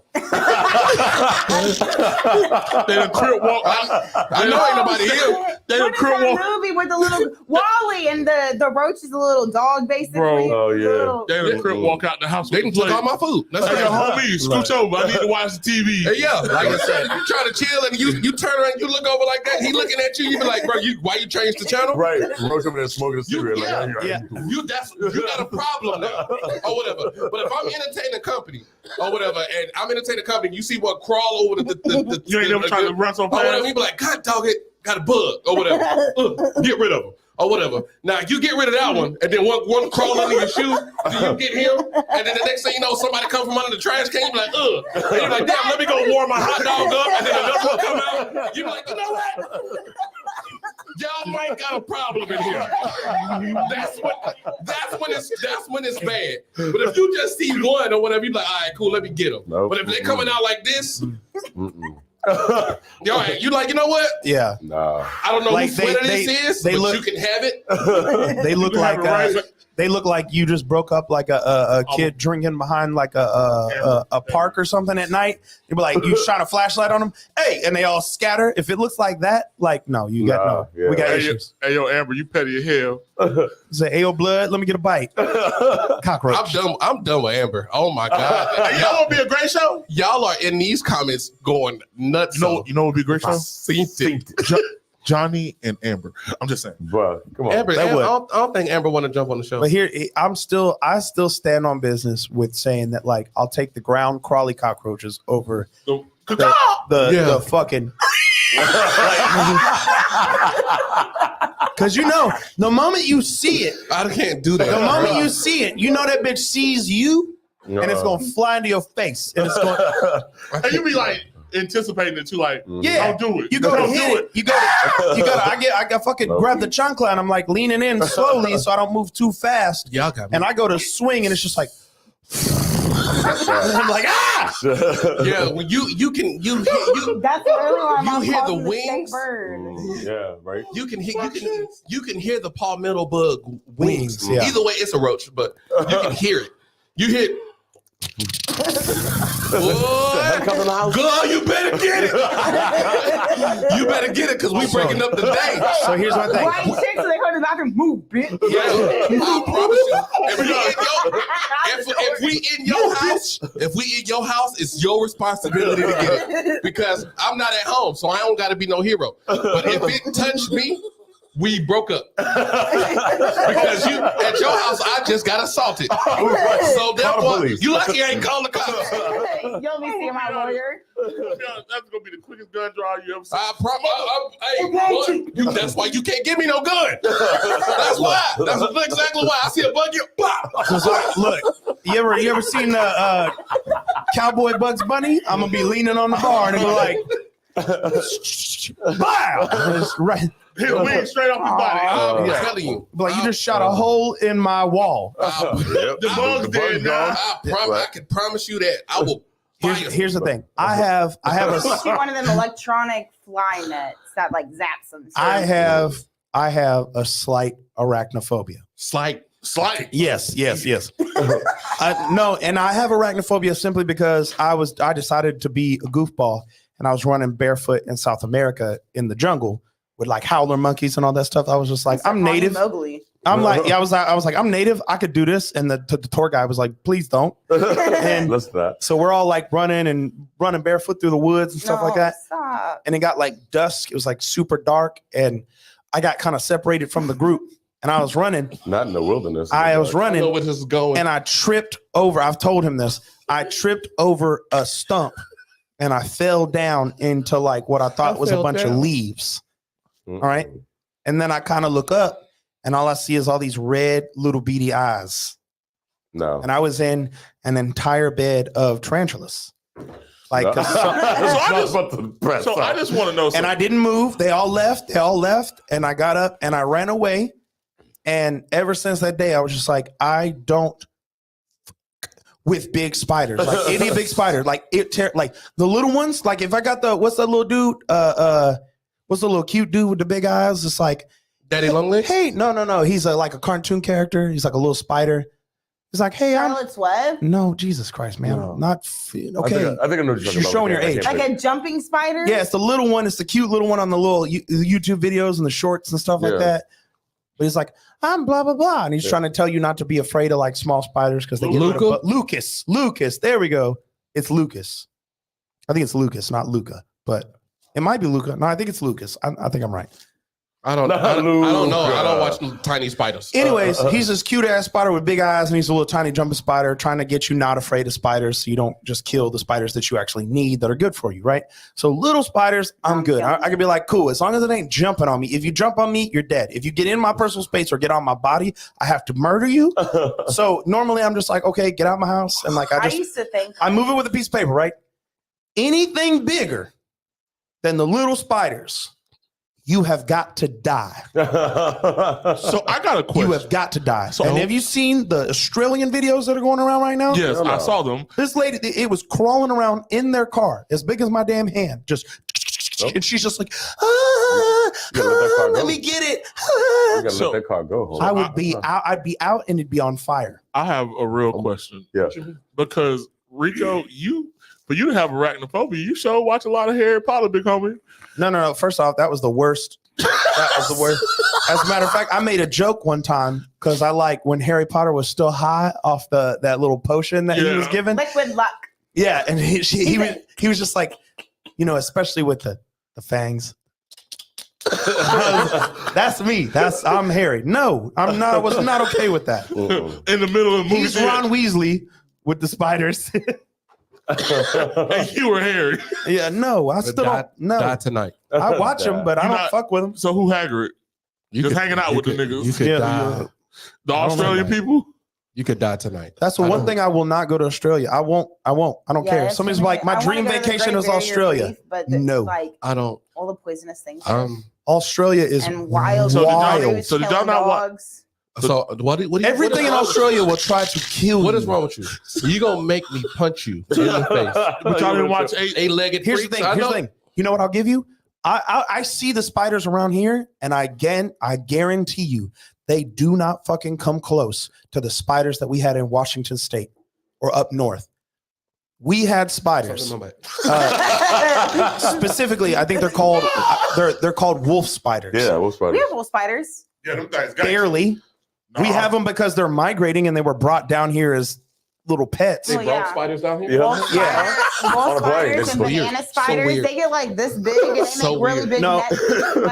Then a crib walk. I know ain't nobody here. Then a What is crib that walk. movie with the little Wally and the roach is a little dog, basically? Bro. Oh, yeah. Little- Then a crib walk out the house. They done took all my food. That's Hey, right. homie, scooch over. I need to watch the TV. Hey, yeah, like I said, you trying to chill and you turn around, you look over like that. He looking at you. You be like, bro, why you changed the channel? Right. Roach over there smoking a cigarette. yeah, like, yeah. You got a problem now, or whatever. But if I'm entertaining company or whatever, and I'm entertaining company, you see what crawl over the You ain't never tried to run so or whatever. fast. He be like, God dog it, got a bug or whatever. Get rid of him or whatever. Now you get rid of that one, and then one crawl under your shoe. Then you get him, and then the next thing you know, somebody come from under the trash can. You be like, ugh. And you're like, damn, let me go warm my hot dog up, and then another one come out. You be like, you know what? Y'all might got a problem in here. That's when it's bad. But if you just see one or whatever, you be like, all right, cool, let me get them. Nope. But if they coming out like this, Mm-mm. yo, you like, you know what? Yeah. Nah. I don't know Like whose sweater this is, they but look- you can have it. They look You have like it right. they look like you just broke up like a kid drinking behind like a park or something at night. You'd be like, you shine a flashlight on them, hey, and they all scatter. If it looks like that, like no, you got Nah, yeah. we got Hey, issues. hey, yo, Amber, you petty as hell. Say, hey, yo, blood, let me get a bite. Cockroach. I'm done with Amber. Oh my God. Hey, y'all want to be a great show? Y'all are in these comments going nuts. You know what would be a great show? Seen it. Johnny and Amber. I'm just saying. Bruh, come on. Amber, That I would. don't think Amber want to jump on the show. But here, I still stand on business with saying that like I'll take the ground crawly cockroaches over the Yeah. fucking. Because you know, the moment you see it, I can't do that. the moment you see it, you know that bitch sees you, and it's gonna fly into your face, and it's going. And you be like anticipating it too, like, Yeah, don't do it. you go to don't hit do it. You gotta. I got fucking No. grab the chancla, and I'm like leaning in slowly so I don't move too fast, Y'all got me. and I go to swing, and it's just like. And I'm like, ah! Yeah, when you can That's really why my You hear mom the calls me snake wings? bird. Yeah, right. you can hear the palmetto bug wings. Wings, yeah. Either way, it's a roach, but you can hear it. You hear. Boy, Comes in the house. girl, you better get it. You better get it because we breaking up the day. So here's my thing. White chicks, so they go to the bathroom, move, bitch. Yeah, I promise you. If you if we in your house, it's your responsibility to get it because I'm not at home, so I don't got to be no hero. But if it touched me, we broke up because you at your house. I just got assaulted, so therefore you lucky I ain't called the cops. You'll be seeing my lawyer. That's gonna be the quickest gun draw you ever seen. I promise. Hey, boy, that's why you can't give me no gun. That's why. That's exactly why. I see a buggy. Pop. It's like, look, you ever seen the Cowboy Bugs Bunny? I'm gonna be leaning on the bar and be like, "Wow!" Just right. Hit a wing straight off his body. I'm Yeah. telling you. Like you just shot a hole in my wall. The bugs dead now. I can promise you that I will. Here's the thing. I have a Shoot one of them electronic fly nets that like zaps them. So I have a slight arachnophobia. Slight. Yes. No, and I have arachnophobia simply because I decided to be a goofball and I was running barefoot in South America in the jungle with like howler monkeys and all that stuff. I was just like, I'm native. Mowgli. I'm like, yeah, I was like, I'm native. I could do this. And the tour guy was like, please don't. And Let's not. so we're all like running barefoot through the woods and stuff like that. Stop. And it got like dusk. It was like super dark. And I got kind of separated from the group and I was running. Not in the wilderness. I was I know running where this is going. and I tripped over. I've told him this. I tripped over a stump and I fell down into like what I thought was a bunch of leaves. Mm-mm. All right. And then I kind of look up and all I see is all these red little beady eyes. No. And I was in an entire bed of tarantulas. Like, No. 'cause So I just want to know something. and I didn't move. They all left. And I got up and I ran away. And ever since that day, I was just like, I don't with big spiders, like any big spider, like like the little ones. Like if I got what's that little dude? What's the little cute dude with the big eyes? It's like, Daddy Longlegs. hey, no. He's like a cartoon character. He's like a little spider. He's like, hey, Charlotte's Web. no, Jesus Christ, man. No. Not I okay. think I know what you're talking You're about. showing your I can't age. Like think. a jumping spider. Yeah, it's the little one. It's the cute little one on the little YouTube videos and the shorts and stuff like Yeah. that. But he's like, I'm blah blah blah, and he's trying to tell you not to be afraid of like small spiders because they get rid of Luca? Lucas. There we go. It's Lucas. I think it's Lucas, not Luca, but it might be Luca. No, I think it's Lucas. I think I'm right. I don't know. I don't watch them tiny spiders. Anyways, he's this cute ass spider with big eyes, and he's a little tiny jumping spider trying to get you not afraid of spiders so you don't just kill the spiders that you actually need that are good for you, right? So little spiders, I'm good. I can be like, cool, as long as it ain't jumping on me. If you jump on me, you're dead. If you get in my personal space or get on my body, I have to murder you. So normally I'm just like, okay, get out of my house. And like, I used to think I move it with a piece of paper, right? Anything bigger than the little spiders, you have got to die. So I got a question. You have got to die. So- And have you seen the Australian videos that are going around right now? Yes, No, no. I saw them. This lady, it was crawling around in their car, as big as my damn hand. Just, Oh. and she's just like, You gotta let that car let go. me get it. You gotta So- let that car go. I would be out. I'd be out, and it'd be on fire. I have a real question. Yeah. Because Rico, for you to have arachnophobia, you sure watch a lot of Harry Potter, big homie. No. First off, that was the worst. That was the worst. As a matter of fact, I made a joke one time because I like when Harry Potter was still high off that little potion that he was Yeah. given. liquid luck. Yeah, and he was just like, especially with the fangs. That's me. I'm Harry. No, I'm not. I was not okay with that. Mm-mm. In the middle of the movie, He's Ron Weasley with the spiders. and you were Harry. Yeah, no, I still don't. No, Die tonight. I watch him, but I You're don't not- fuck with him. So who Hagrid? Just hanging out with the niggas. You could Yeah, die. The I don't Australian know, people? You could die tonight. That's the I one don't- thing I will not go to Australia. I won't. I don't care. it's Somebody's for me. like, my I wanna dream go to the vacation Great is Barrier Australia. Reef, but No. like I don't. all the poisonous things. Australia is and wild. So did y'all- wild. so did y'all not wa- dogs. So what? Everything in Australia will try to kill you. What is wrong with you? You gonna make me punch you in the face? But y'all didn't watch eight. Eight-legged Here's the freaks. thing. I Here's know. the thing. You know what I'll give you? I see the spiders around here, and I guarantee you, they do not fucking come close to the spiders that we had in Washington State or up north. We had spiders. Specifically, I think they're called wolf spiders. Yeah, what's We funny? have wolf spiders. Yeah, them things got you. Barely. We Nah. have them because they're migrating and they were brought down here as little pets. Well, They brought yeah. spiders down here. Yeah. Wolf Yeah. spiders, wolf On a plane. spiders It's and weird. banana So spiders, weird. they get like this big and they So make really weird. big No,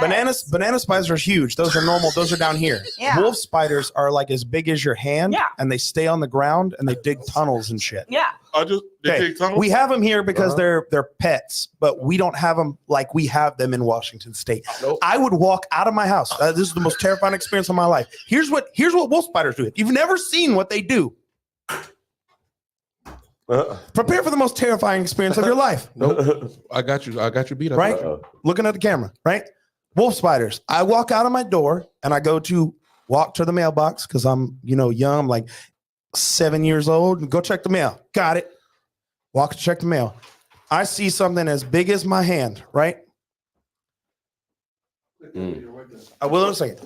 nets. banana spiders are huge. Those are normal. Those are down here. Yeah. Wolf spiders are like as big as your hand, Yeah. and they stay on the ground and they dig tunnels and shit. Yeah. I just they Okay, take tunnels? we have them here because Uh-huh. they're pets, but we don't have them like we have them in Washington State. Nope. I would walk out of my house. This is the most terrifying experience of my life. Here's what wolf spiders do. If you've never seen what they do, prepare for the most terrifying experience of your life. Nope. I got you beat up. Right? Looking at the camera, right? Wolf spiders. I walk out of my door and I go to walk to the mailbox because I'm, young. I'm like 7 years old and go check the mail. Got it. Walk to check the mail. I see something as big as my hand, right? I will in a second.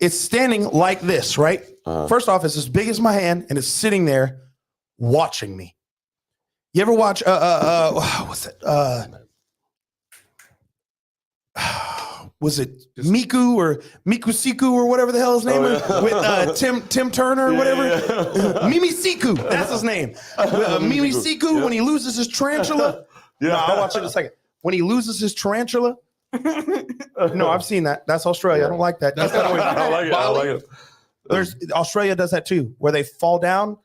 It's standing like this, right? First off, it's as big as my hand and it's sitting there watching me. You ever watch what's it? Was it Miku or Mikusiku or whatever the hell his name is with Tim Turner or whatever? Mimi Siku, that's his name. Mimi Siku when he loses his tarantula. No, I'll watch it in a second. When he loses his tarantula. No, I've seen that. That's Australia. I don't like that. That's I like it. There's Australia does that too, where they fall down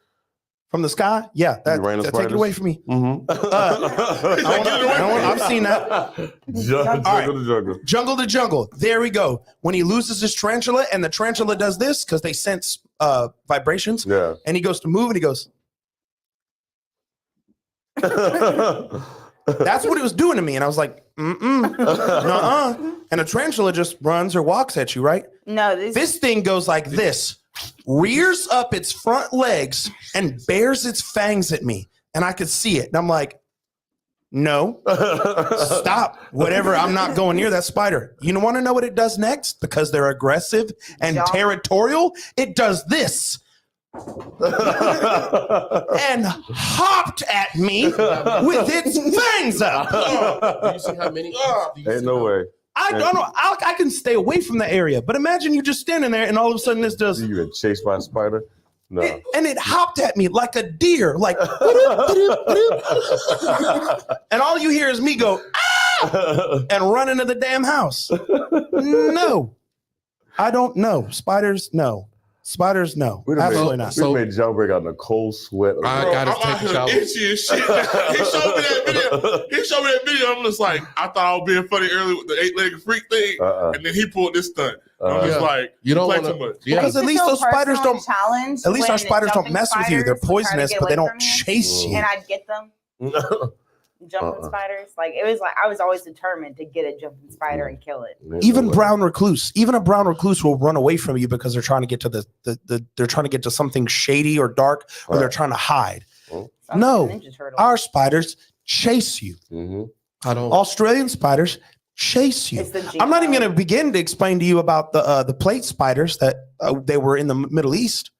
from the sky. Yeah, that take it spiders. away from me. I've seen that. Jungle to jungle. There we go. When he loses his tarantula, and the tarantula does this because they sense vibrations, Yeah. and he goes to move, and he goes. That's what it was doing to me, and I was like, nuh-uh. And a tarantula just runs or walks at you, right? No, This thing goes like this, rears up its front legs and bares its fangs at me. And I could see it. And I'm like, no, stop. Whatever. I'm not going near that spider. You want to know what it does next? Because they're aggressive and Jump. territorial. It does this. And hopped at me with its fangs up. Do you see how many? Ain't no way. I don't know. I can stay away from the area, but imagine you just standing there and all of a sudden this does. You get chased by a spider? No. And it hopped at me like a deer, like, and all you hear is me go, ah! And run into the damn house. No, I don't know. Spiders, no. Spiders, no. We'd have Absolutely made, not. So- we'd have made John break out in a cold sweat. I Bro, gotta I'm take out a here shower. itchy as shit. He showed me that video. I'm just like, I thought I was being funny earlier with the 8-legged freak thing, and then he pulled this stunt. I'm just Yeah. like, You don't play want too much. to. Yeah. Because at least those spiders don't. challenge. At least our when spiders don't jumping mess with you. They're spiders would try to poisonous, get but they away don't from you. chase you. And I'd get them. Jumping spiders. Like it was like I was always determined to get a jumping spider and kill it. Even brown recluse, even a brown recluse will run away from you because they're trying to get to they're trying to get to something shady or dark, or they're trying to hide. So No, Ninja Turtle. our spiders chase you. I don't. Australian spiders chase you. It's the I'm not even Geo. going to begin to explain to you about the plate spiders that they were in the Middle East,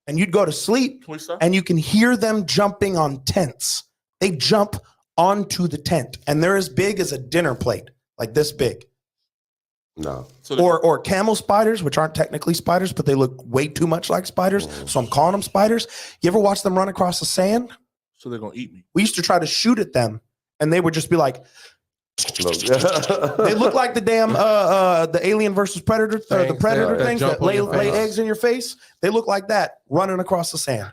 and you'd go to sleep Can we stop? and you can hear them jumping on tents. They jump onto the tent, and they're as big as a dinner plate, like this big. No. So Or camel spiders, which aren't technically spiders, but they look way too much like spiders. So I'm calling them spiders. You ever watch them run across the sand? so they're gonna eat me. We used to try to shoot at them, and they would just be like, they look like the damn the Alien versus Predator, the Fangs, Predator yeah, things jump that on lay your face. eggs in your face. They look like that running across the sand.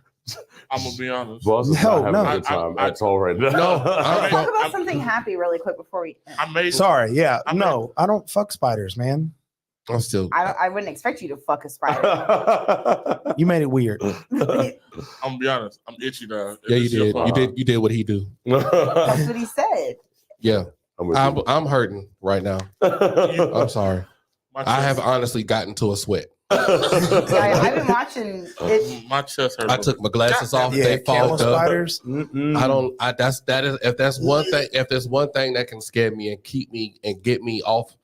I'm gonna be honest. Boss is No, not having no. a good time I- at all right now. No, Let's talk about I'm- something happy really quick before we. I made Sorry, yeah, I'm no, I don't fuck spiders, man. I'm still. I wouldn't expect you to fuck a spider. You made it weird. I'm gonna be honest. I'm itchy now. Yeah, you It's your did. fault. You did what he do. That's what he said. Yeah, I'm with I'm you. I'm hurting right now. I'm sorry. My I chest- have honestly gotten to a sweat. I've been watching it. My chest hurt. I took my glasses off. Yeah, They camel fogged up. spiders. I don't. That is. If there's one thing. If there's one thing that can scare me and keep me and get me off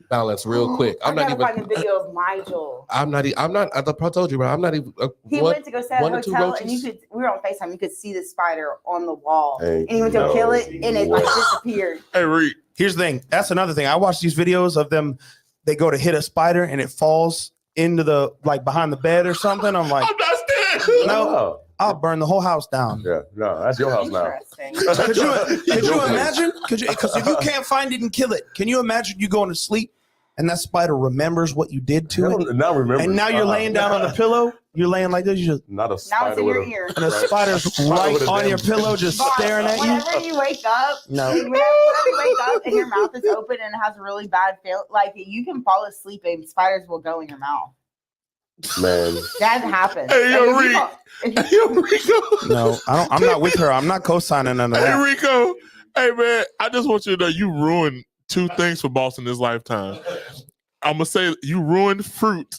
balance real quick. I'm I not gotta even. find a video of Nigel. I'm not. I'm not. I told you, bro. I'm not even. He What? went to go stay at a one or two hotel, and you roaches? could. We were on FaceTime. You could see the spider on the wall, Hey, and he went to go no kill it, and it like way. disappeared. Hey Reed, Here's the thing. That's another thing. I watch these videos of them. They go to hit a spider and it falls into the like behind the bed or something. I'm like, I'm not No, I'll burn the whole house down. Yeah, no, that's your house now. Interesting. Could you imagine? Because if you can't find it and kill it, can you imagine you going to sleep and that spider remembers what you did to it? Now remember. And now you're laying down on the pillow. You're laying like this. You just Not a Now spider it's in with your a- ear. and the spider's right with a on damn- your pillow, just Boss, staring at you. whenever you wake up, No. whenever you wake up and your mouth is open and it has a really bad feel, like you can fall asleep and spiders will go in your mouth. Man. That happens. Hey, yo, Like, if you Reek. fall- if you- Hey, yo, Rico. No, I'm not with her. I'm not co-signing none of Hey, that. Rico. Hey, man, I just want you to know you ruined 2 things for Boss in this lifetime. I'm going to say you ruined fruit.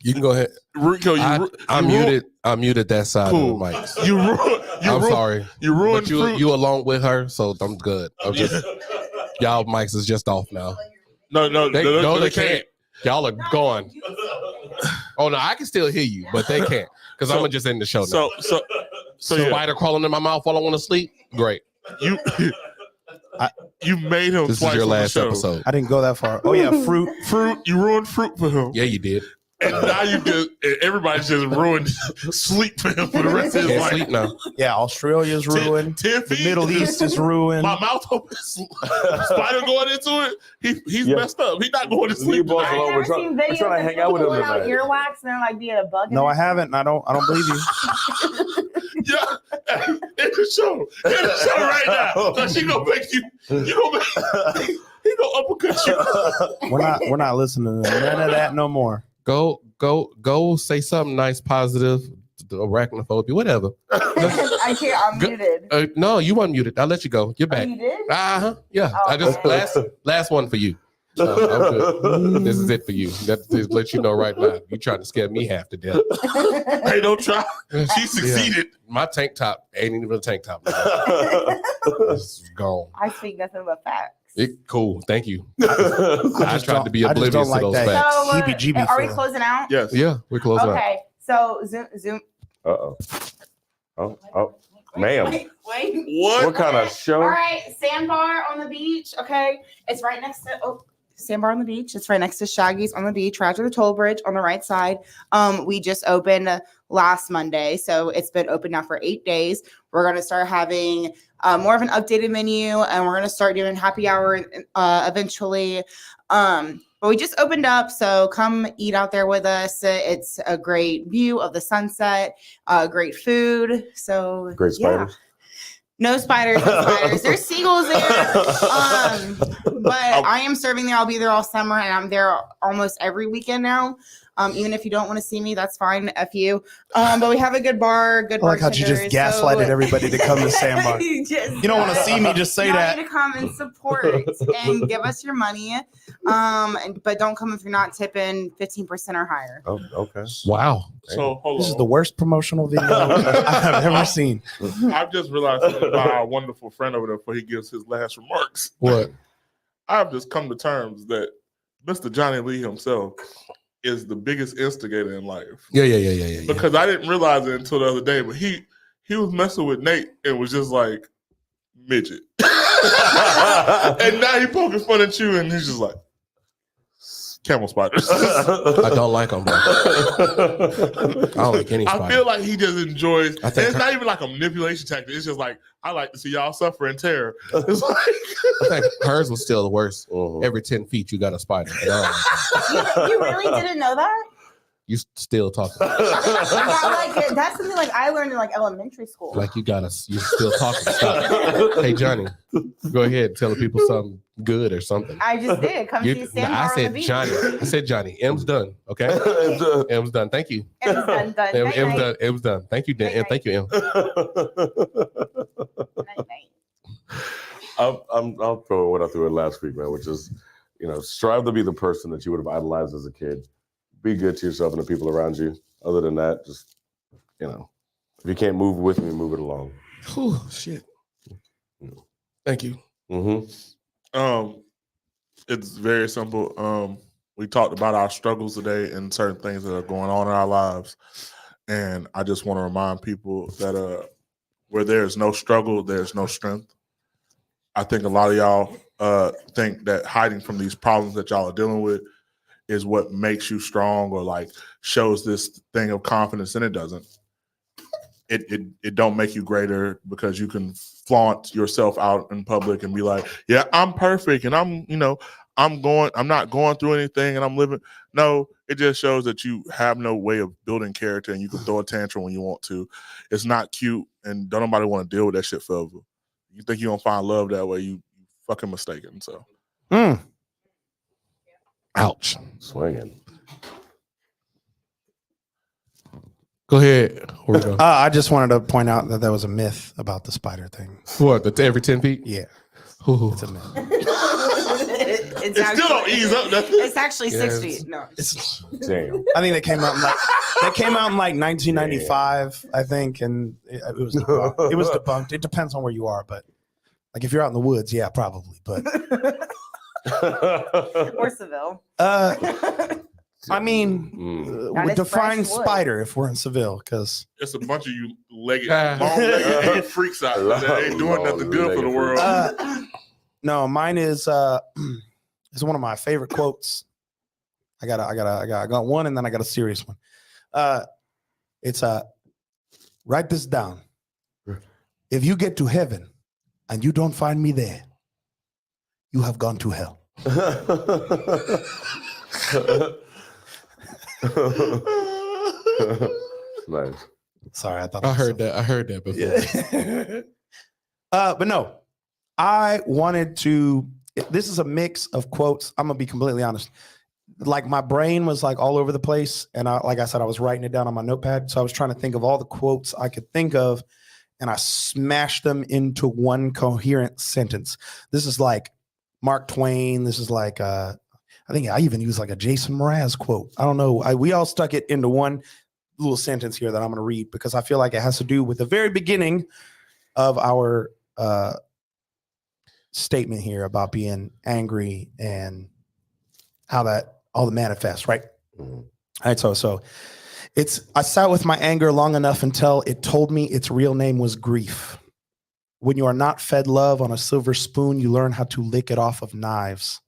You can go ahead. Rico, I muted that side Cool. of the mic. You ruined. I'm sorry. You ruined But you fruit. you along with her, so I'm good. I'm just y'all mics is just off now. No, They can't. Y'all are gone. Oh no, I can still hear you, but they can't because I'm gonna just end the show now. So yeah, Spider crawling in my mouth while I want to sleep. Great. you you made him. This twice is your on the last show. episode. I didn't go that far. Oh yeah, fruit. Fruit. You ruined fruit for him. Yeah, you did. And now you just everybody's just ruined sleep for him for the rest of his Can't life. sleep now. Yeah, Australia's ruined. 10 The feet. Middle East is ruined. My mouth open. Spider going into it. He's Yeah. messed up. He's not going to Leave sleep. Boss tonight. alone. I've We're never trying- seen we're videos trying to of hang out with people him pulling out tonight. earwax and they're like being a bug. in No, it. I haven't. And I don't believe you. Yeah, in the show right now. So she gonna make you. He gonna uppercut you. We're not listening to none of that no more. Go say something nice, positive, arachnophobia, whatever. I can't. I'm Go- muted. No, you unmuted. I'll let you go. You're Oh, back. you did? Uh-huh. Yeah. Oh, I just okay. last one for you. I'm good. This is it for you. That just let you know right now. You trying to scare me half to death. Hey, don't try. She succeeded. My tank top ain't even a tank top. It's gone. I speak nothing but facts. Cool. Thank you. I I just tried to be don't- I just oblivious don't to like those that. facts. So, heebie-jeebie are we feeling. closing out? Yes. Yeah, we're closing out. Okay. So Zoom. Uh-oh. Oh, ma'am. Wait. What? What kind of show? All right, sandbar on the beach. Okay, it's right next to sandbar on the beach. It's right next to Shaggy's on the beach, right after the toll bridge on the right side. We just opened last Monday, so it's been open now for 8 days. We're gonna start having more of an updated menu, and we're gonna start doing happy hour eventually. But we just opened up, so come eat out there with us. It's a great view of the sunset, great food. So Great spiders. Yeah. No spiders, no spiders. There's seagulls there. But I am serving there. I'll be there all summer, and I'm there almost every weekend now. Even if you don't want to see me, that's fine. F you. But we have a good bar, good I like how you just bartenders, gaslighted everybody to come to Sandbar. You You don't want to see me just say that. need to come and support and give us your money. But don't come if you're not tipping 15% or higher. Oh, okay. Wow. So hold This on. is the worst promotional video I've ever seen. I've just realized something about our wonderful friend over there before he gives his last remarks. What? I've just come to terms that Mr. Johnny Lee himself is the biggest instigator in life. Yeah. Because I didn't realize it until the other day, but he was messing with Nate and was just like midget. And now he poking fun at you and he's just like camel spiders. I don't like them. I don't like any I spider. feel like he just enjoys. I think it's not even like a manipulation tactic. It's just like I like to see y'all suffer in terror. It's like I think hers was still the worst. Mhm. Every 10 feet, you got a spider. And I don't like that. You really didn't know that? You still talking. That's something like I learned in like elementary school. Like you still talking. Stop. Hey, Johnny, go ahead and tell the people something good or something. I just did. Come see Sandbar I on the said beach. Johnny. I said Johnny. M's done. Okay. M's done. Thank you. M's done. M's Night-night. done. M's done. Thank you, Dan. Night-night. Thank you, M. Night-night. I'll throw what I threw in last week, man, which is, strive to be the person that you would have idolized as a kid. Be good to yourself and the people around you. Other than that, just, if you can't move with me, move it along. Whew, shit. Thank you. Mm-hmm. It's very simple. We talked about our struggles today and certain things that are going on in our lives. And I just want to remind people that where there is no struggle, there's no strength. I think a lot of y'all think that hiding from these problems that y'all are dealing with is what makes you strong or like shows this thing of confidence, and it doesn't. It don't make you greater because you can flaunt yourself out in public and be like, yeah, I'm perfect and I'm not going through anything and I'm living. No, it just shows that you have no way of building character and you can throw a tantrum when you want to. It's not cute and don't nobody want to deal with that shit forever. You think you're gonna find love that way, you fucking mistaken. So Ouch. Swinging. Go ahead. Where we go? I just wanted to point out that there was a myth about the spider thing. What? That's every 10 feet? Yeah, Ooh. it's a myth. It's it still don't ease up. Nothing. It's actually 6 feet. No. Damn. I think they came out in like 1995, I think, and it was debunked. It was debunked. It depends on where you are, but like if you're out in the woods, yeah, probably. But Or Seville. I mean, That we is define fresh wood. spider if we're in Seville, because It's a bunch of you legged, Ah. long-legged freaks out there that ain't doing nothing good for the world. no, mine is one of my favorite quotes. I got one, and then I got a serious one. It's write this down. If you get to heaven and you don't find me there, you have gone to hell. Nice. Sorry, I thought I was heard that. I heard that before. But no, I wanted to. This is a mix of quotes. I'm gonna be completely honest. Like my brain was like all over the place, and like I said, I was writing it down on my notepad. So I was trying to think of all the quotes I could think of, and I smashed them into one coherent sentence. This is like Mark Twain. This is like I think I even used like a Jason Mraz quote. I don't know. We all stuck it into one little sentence here that I'm going to read because I feel like it has to do with the very beginning of our statement here about being angry and how that all the manifests, right? Mhm. All right. So I sat with my anger long enough until it told me its real name was grief. When you are not fed love on a silver spoon, you learn how to lick it off of knives.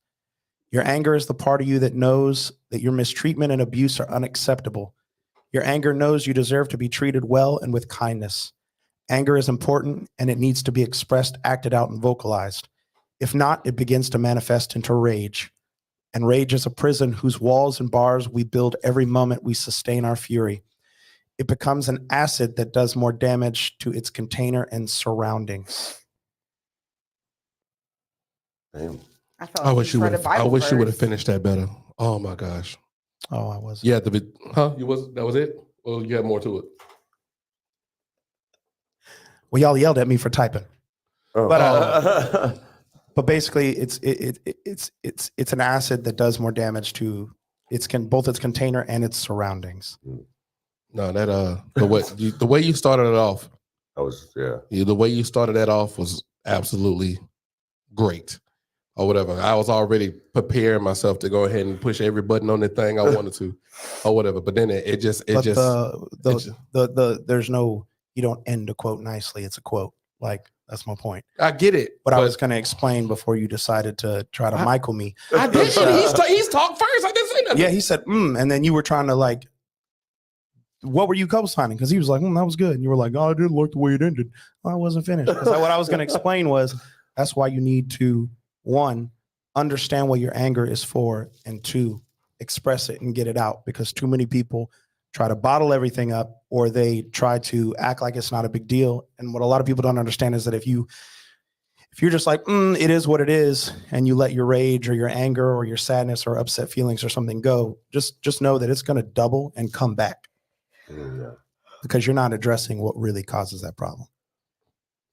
Your anger is the part of you that knows that your mistreatment and abuse are unacceptable. Your anger knows you deserve to be treated well and with kindness. Anger is important and it needs to be expressed, acted out, and vocalized. If not, it begins to manifest into rage. And rage is a prison whose walls and bars we build every moment we sustain our fury. It becomes an acid that does more damage to its container and surroundings. Damn. I felt I like wish you read would. a Bible I wish you would have verse. finished that better. Oh my gosh. Oh, I was. Yeah, you was that was it? Well, you had more to it. Well, y'all yelled at me for typing. Oh. But basically, it's an acid that does more damage to both its container and its surroundings. No, that the way you started it off, I was, yeah. the way you started that off was absolutely great, or whatever. I was already preparing myself to go ahead and push every button on the thing I wanted to, or whatever. But then there's no, you don't end a quote nicely. It's a quote. Like, that's my point. I get it. But I was going to explain before you decided to try to Michael me. I did. He's talked first. I didn't say nothing. Yeah, he said, and then you were trying to like, what were you co-signing? Because he was like, that was good. And you were like, oh, I didn't like the way it ended. Well, I wasn't finished. Because what I was going to explain was that's why you need to, one, understand what your anger is for, and two, express it and get it out. Because too many people try to bottle everything up, or they try to act like it's not a big deal. And what a lot of people don't understand is that if you're just like, it is what it is, and you let your rage or your anger or your sadness or upset feelings or something go, just know that it's going to double and come back. Yeah. Because you're not addressing what really causes that problem.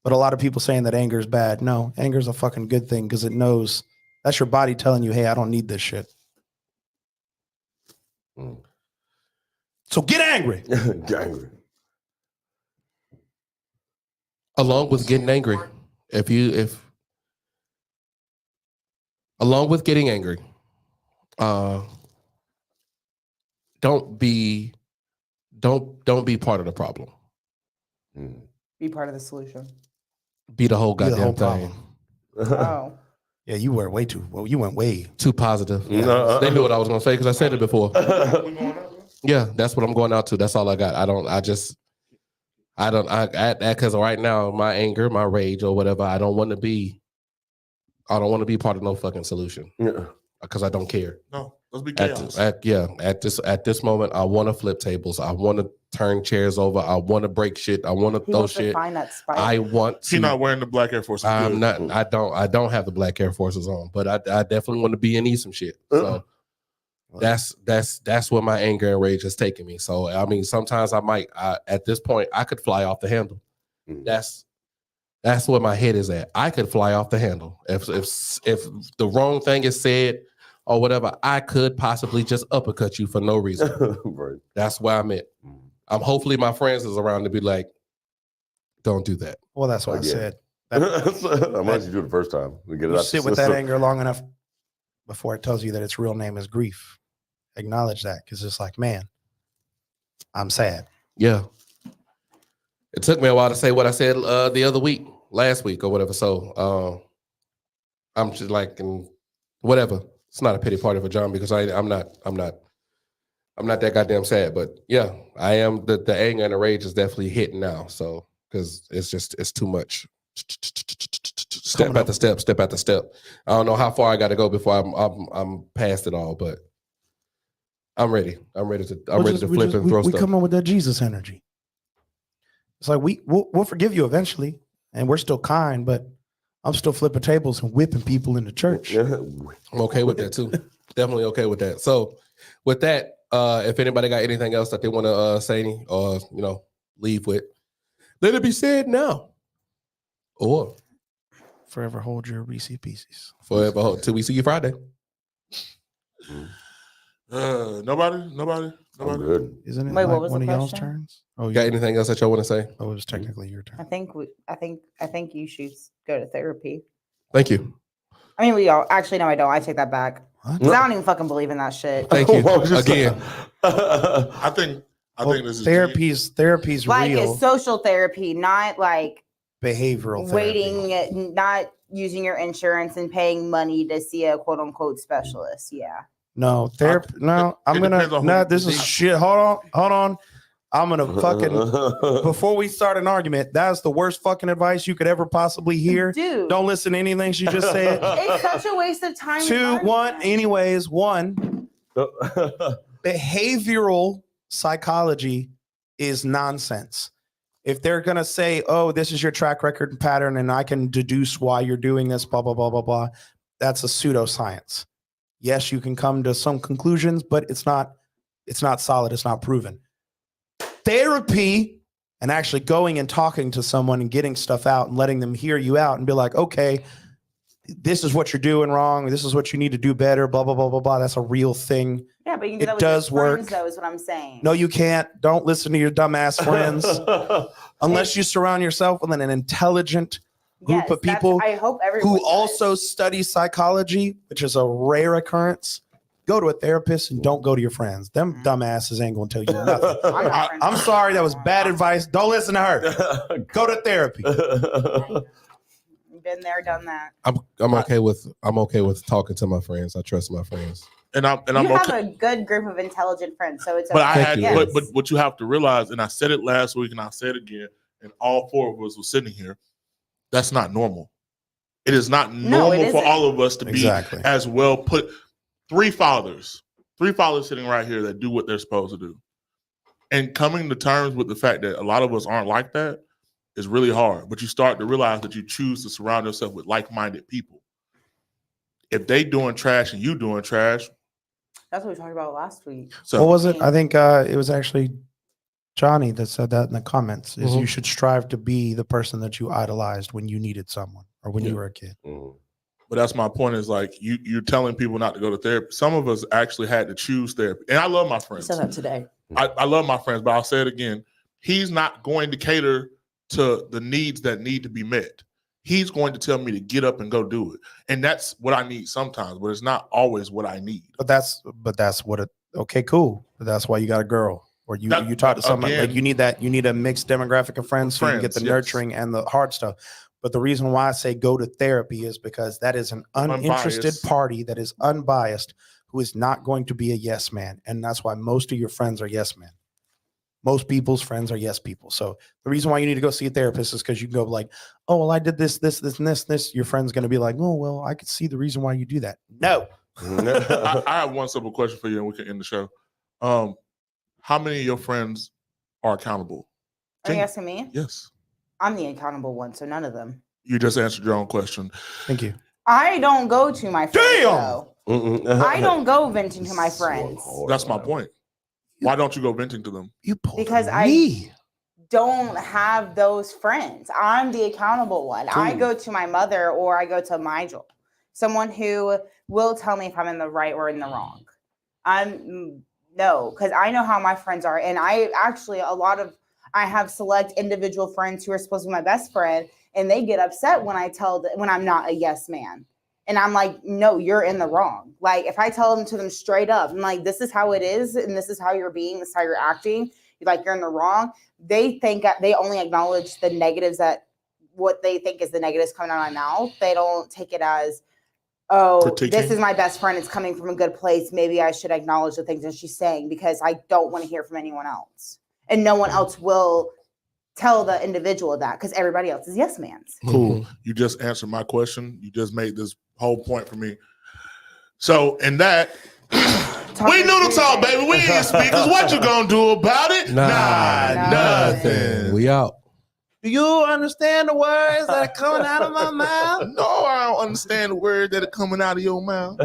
But a lot of people saying that anger is bad. No, anger is a fucking good thing because it knows that's your body telling you, hey, I don't need this shit. So get angry. Get angry. Along with getting angry, along with getting angry, don't be part of the problem. Be part of the solution. Be the whole Be the goddamn whole thing. problem. Oh. Yeah, you were way too. Well, you went way. Too positive. No. They knew what I was going to say because I said it before. Yeah, that's what I'm going out to. That's all I got. Because right now, my anger, my rage, or whatever, I don't want to be part of no fucking solution Yeah. because I don't care. No, let's be At, chaos. at this moment, I want to flip tables. I want to turn chairs over. I want to break shit. I want to He throw wants to shit. find that spike. I want to. He's not wearing the black Air Force. I'm not. I don't have the black Air Forces on, but I definitely want to be and eat some shit. So that's where my anger and rage is taking me. So I mean, sometimes at this point I could fly off the handle. That's where my head is at. I could fly off the handle if the wrong thing is said or whatever. I could possibly just uppercut you for no reason. Right. That's where I'm at. Hopefully my friends is around to be like, don't do that. Well, that's what I Yeah. said. Unless you do it the first time. We get it You out sit the with that system. anger long enough before it tells you that its real name is grief. Acknowledge that, because it's like, man, I'm sad. Yeah. It took me a while to say what I said last week or whatever. So I'm just like, whatever. It's not a pity party for John because I'm not that goddamn sad. But yeah, I am. The anger and the rage is definitely hitting now. So because it's too much. Step after step. I don't know how far I got to go before I'm past it all, but I'm ready. I'm ready to flip and throw we stuff. come in with that Jesus energy. It's like we'll forgive you eventually, and we're still kind, but I'm still flipping tables and whipping people in the church. Yeah. I'm okay with that too. Definitely okay with that. So with that, if anybody got anything else that they want to say or leave with, let it be said now. Or Forever hold your Reese Pieces. forever hold till we see you Friday. Nobody. I'm good. Isn't it Wait, like what was one the of y'all's question? turns? Oh, Got anything else that y'all want to say? it was technically your I turn. think you should go to therapy. Thank you. I mean, we all actually no, I don't. I take that back. What? 'Cause I don't even fucking believe in that shit. Thank you What was you again. saying? I think this is therapy's Like real. it's social therapy, not like Behavioral therapy. waiting, not using your insurance and paying money to see a quote unquote specialist. Yeah. No therapy. No, I'm it gonna. depends on No, who- this is shit. Hold on. I'm gonna fucking. Before we start an argument, that's the worst fucking advice you could ever possibly hear. Dude, Don't listen to anything she just said. it's such a waste of time. and Two, money. one. Anyways, one. Behavioral psychology is nonsense. If they're going to say, oh, this is your track record and pattern, and I can deduce why you're doing this, blah, blah, blah, blah, blah, that's a pseudoscience. Yes, you can come to some conclusions, but it's not solid. It's not proven. Therapy and actually going and talking to someone and getting stuff out and letting them hear you out and be like, okay, this is what you're doing wrong. This is what you need to do better, blah, blah, blah, blah, blah. That's a real thing. Yeah, but you can It do that with does your friends, work. though, is what I'm saying. No, you can't. Don't listen to your dumbass friends unless you surround yourself with an intelligent group of that's- people I hope everyone who does. also study psychology, which is a rare occurrence. Go to a therapist and don't go to your friends. Them dumbasses ain't gonna tell you nothing. I'm not friends I'm with sorry, that them. was bad advice. Don't listen to her. Go to therapy. Been there, done that. I'm okay with talking to my friends. I trust my friends. and I'm You have okay. a good group of intelligent friends, so it's But okay. I Thank had, you. Yes. but what you have to realize, and I said it last week, and I said it again, and all four of us were sitting here. That's not normal. It is not No, it normal for isn't. all of us to Exactly. be as well put. Three fathers sitting right here that do what they're supposed to do, and coming to terms with the fact that a lot of us aren't like that is really hard. But you start to realize that you choose to surround yourself with like-minded people. If they doing trash and you doing trash, That's what we talked about last week. so What was it? I think it was actually Johnny that said that in the comments. Is Mhm. you should strive to be the person that you idolized when you needed someone or when you were a kid. But that's my point. Is like you're telling people not to go to therapy. Some of us actually had to choose therapy, and I love my friends. that today. I love my friends, but I'll say it again. He's not going to cater to the needs that need to be met. He's going to tell me to get up and go do it, and that's what I need sometimes. But it's not always what I need. But that's what it. Okay, cool. But that's why you got a girl, or you That- you talk to somebody again- like you need a mixed demographic of friends so you can get the Friends, yes. nurturing and the hard stuff. But the reason why I say go to therapy is because that is an uninterested Unbiased. party that is unbiased who is not going to be a yes man. And that's why most of your friends are yes men. Most people's friends are yes people. So the reason why you need to go see a therapist is because you can go like, oh, well, I did this, and this. Your friend's going to be like, oh, well, I could see the reason why you do that. No. I have one simple question for you, and we can end the show. How many of your friends are accountable? Are you asking me? Yes. I'm the accountable one, so none of them. You just answered your own question. Thank you. I don't go to my friends. Though. I don't go venting to my So friends. hard, That's my man. point. Why don't you go venting to them? You pulled Because me. don't have those friends. I'm the accountable one. I Cool. go to my mother or I go to Nigel, someone who will tell me if I'm in the right or in the wrong. No, because I know how my friends are. And I actually, I have select individual friends who are supposed to be my best friend, and they get upset when when I'm not a yes man. And I'm like, no, you're in the wrong. Like, if I tell them to them straight up, I'm like, this is how it is, and this is how you're being, this is how you're acting, you're in the wrong. They think they only acknowledge the negatives, that what they think is the negatives coming out of my mouth. They don't take it as, oh, Critiquing. this is my best friend. It's coming from a good place. Maybe I should acknowledge the things that she's saying, because I don't want to hear from anyone else. And no one else will tell the individual that, because everybody else is yes mans. Cool. You just answered my question. You just made this whole point for me. So, in that, we noodle talk, baby. We ain't speakers. What you gonna do about it? Nothing. We out. Do you understand the words that are coming out of my mouth? No, I don't understand the word that are coming out of your mouth.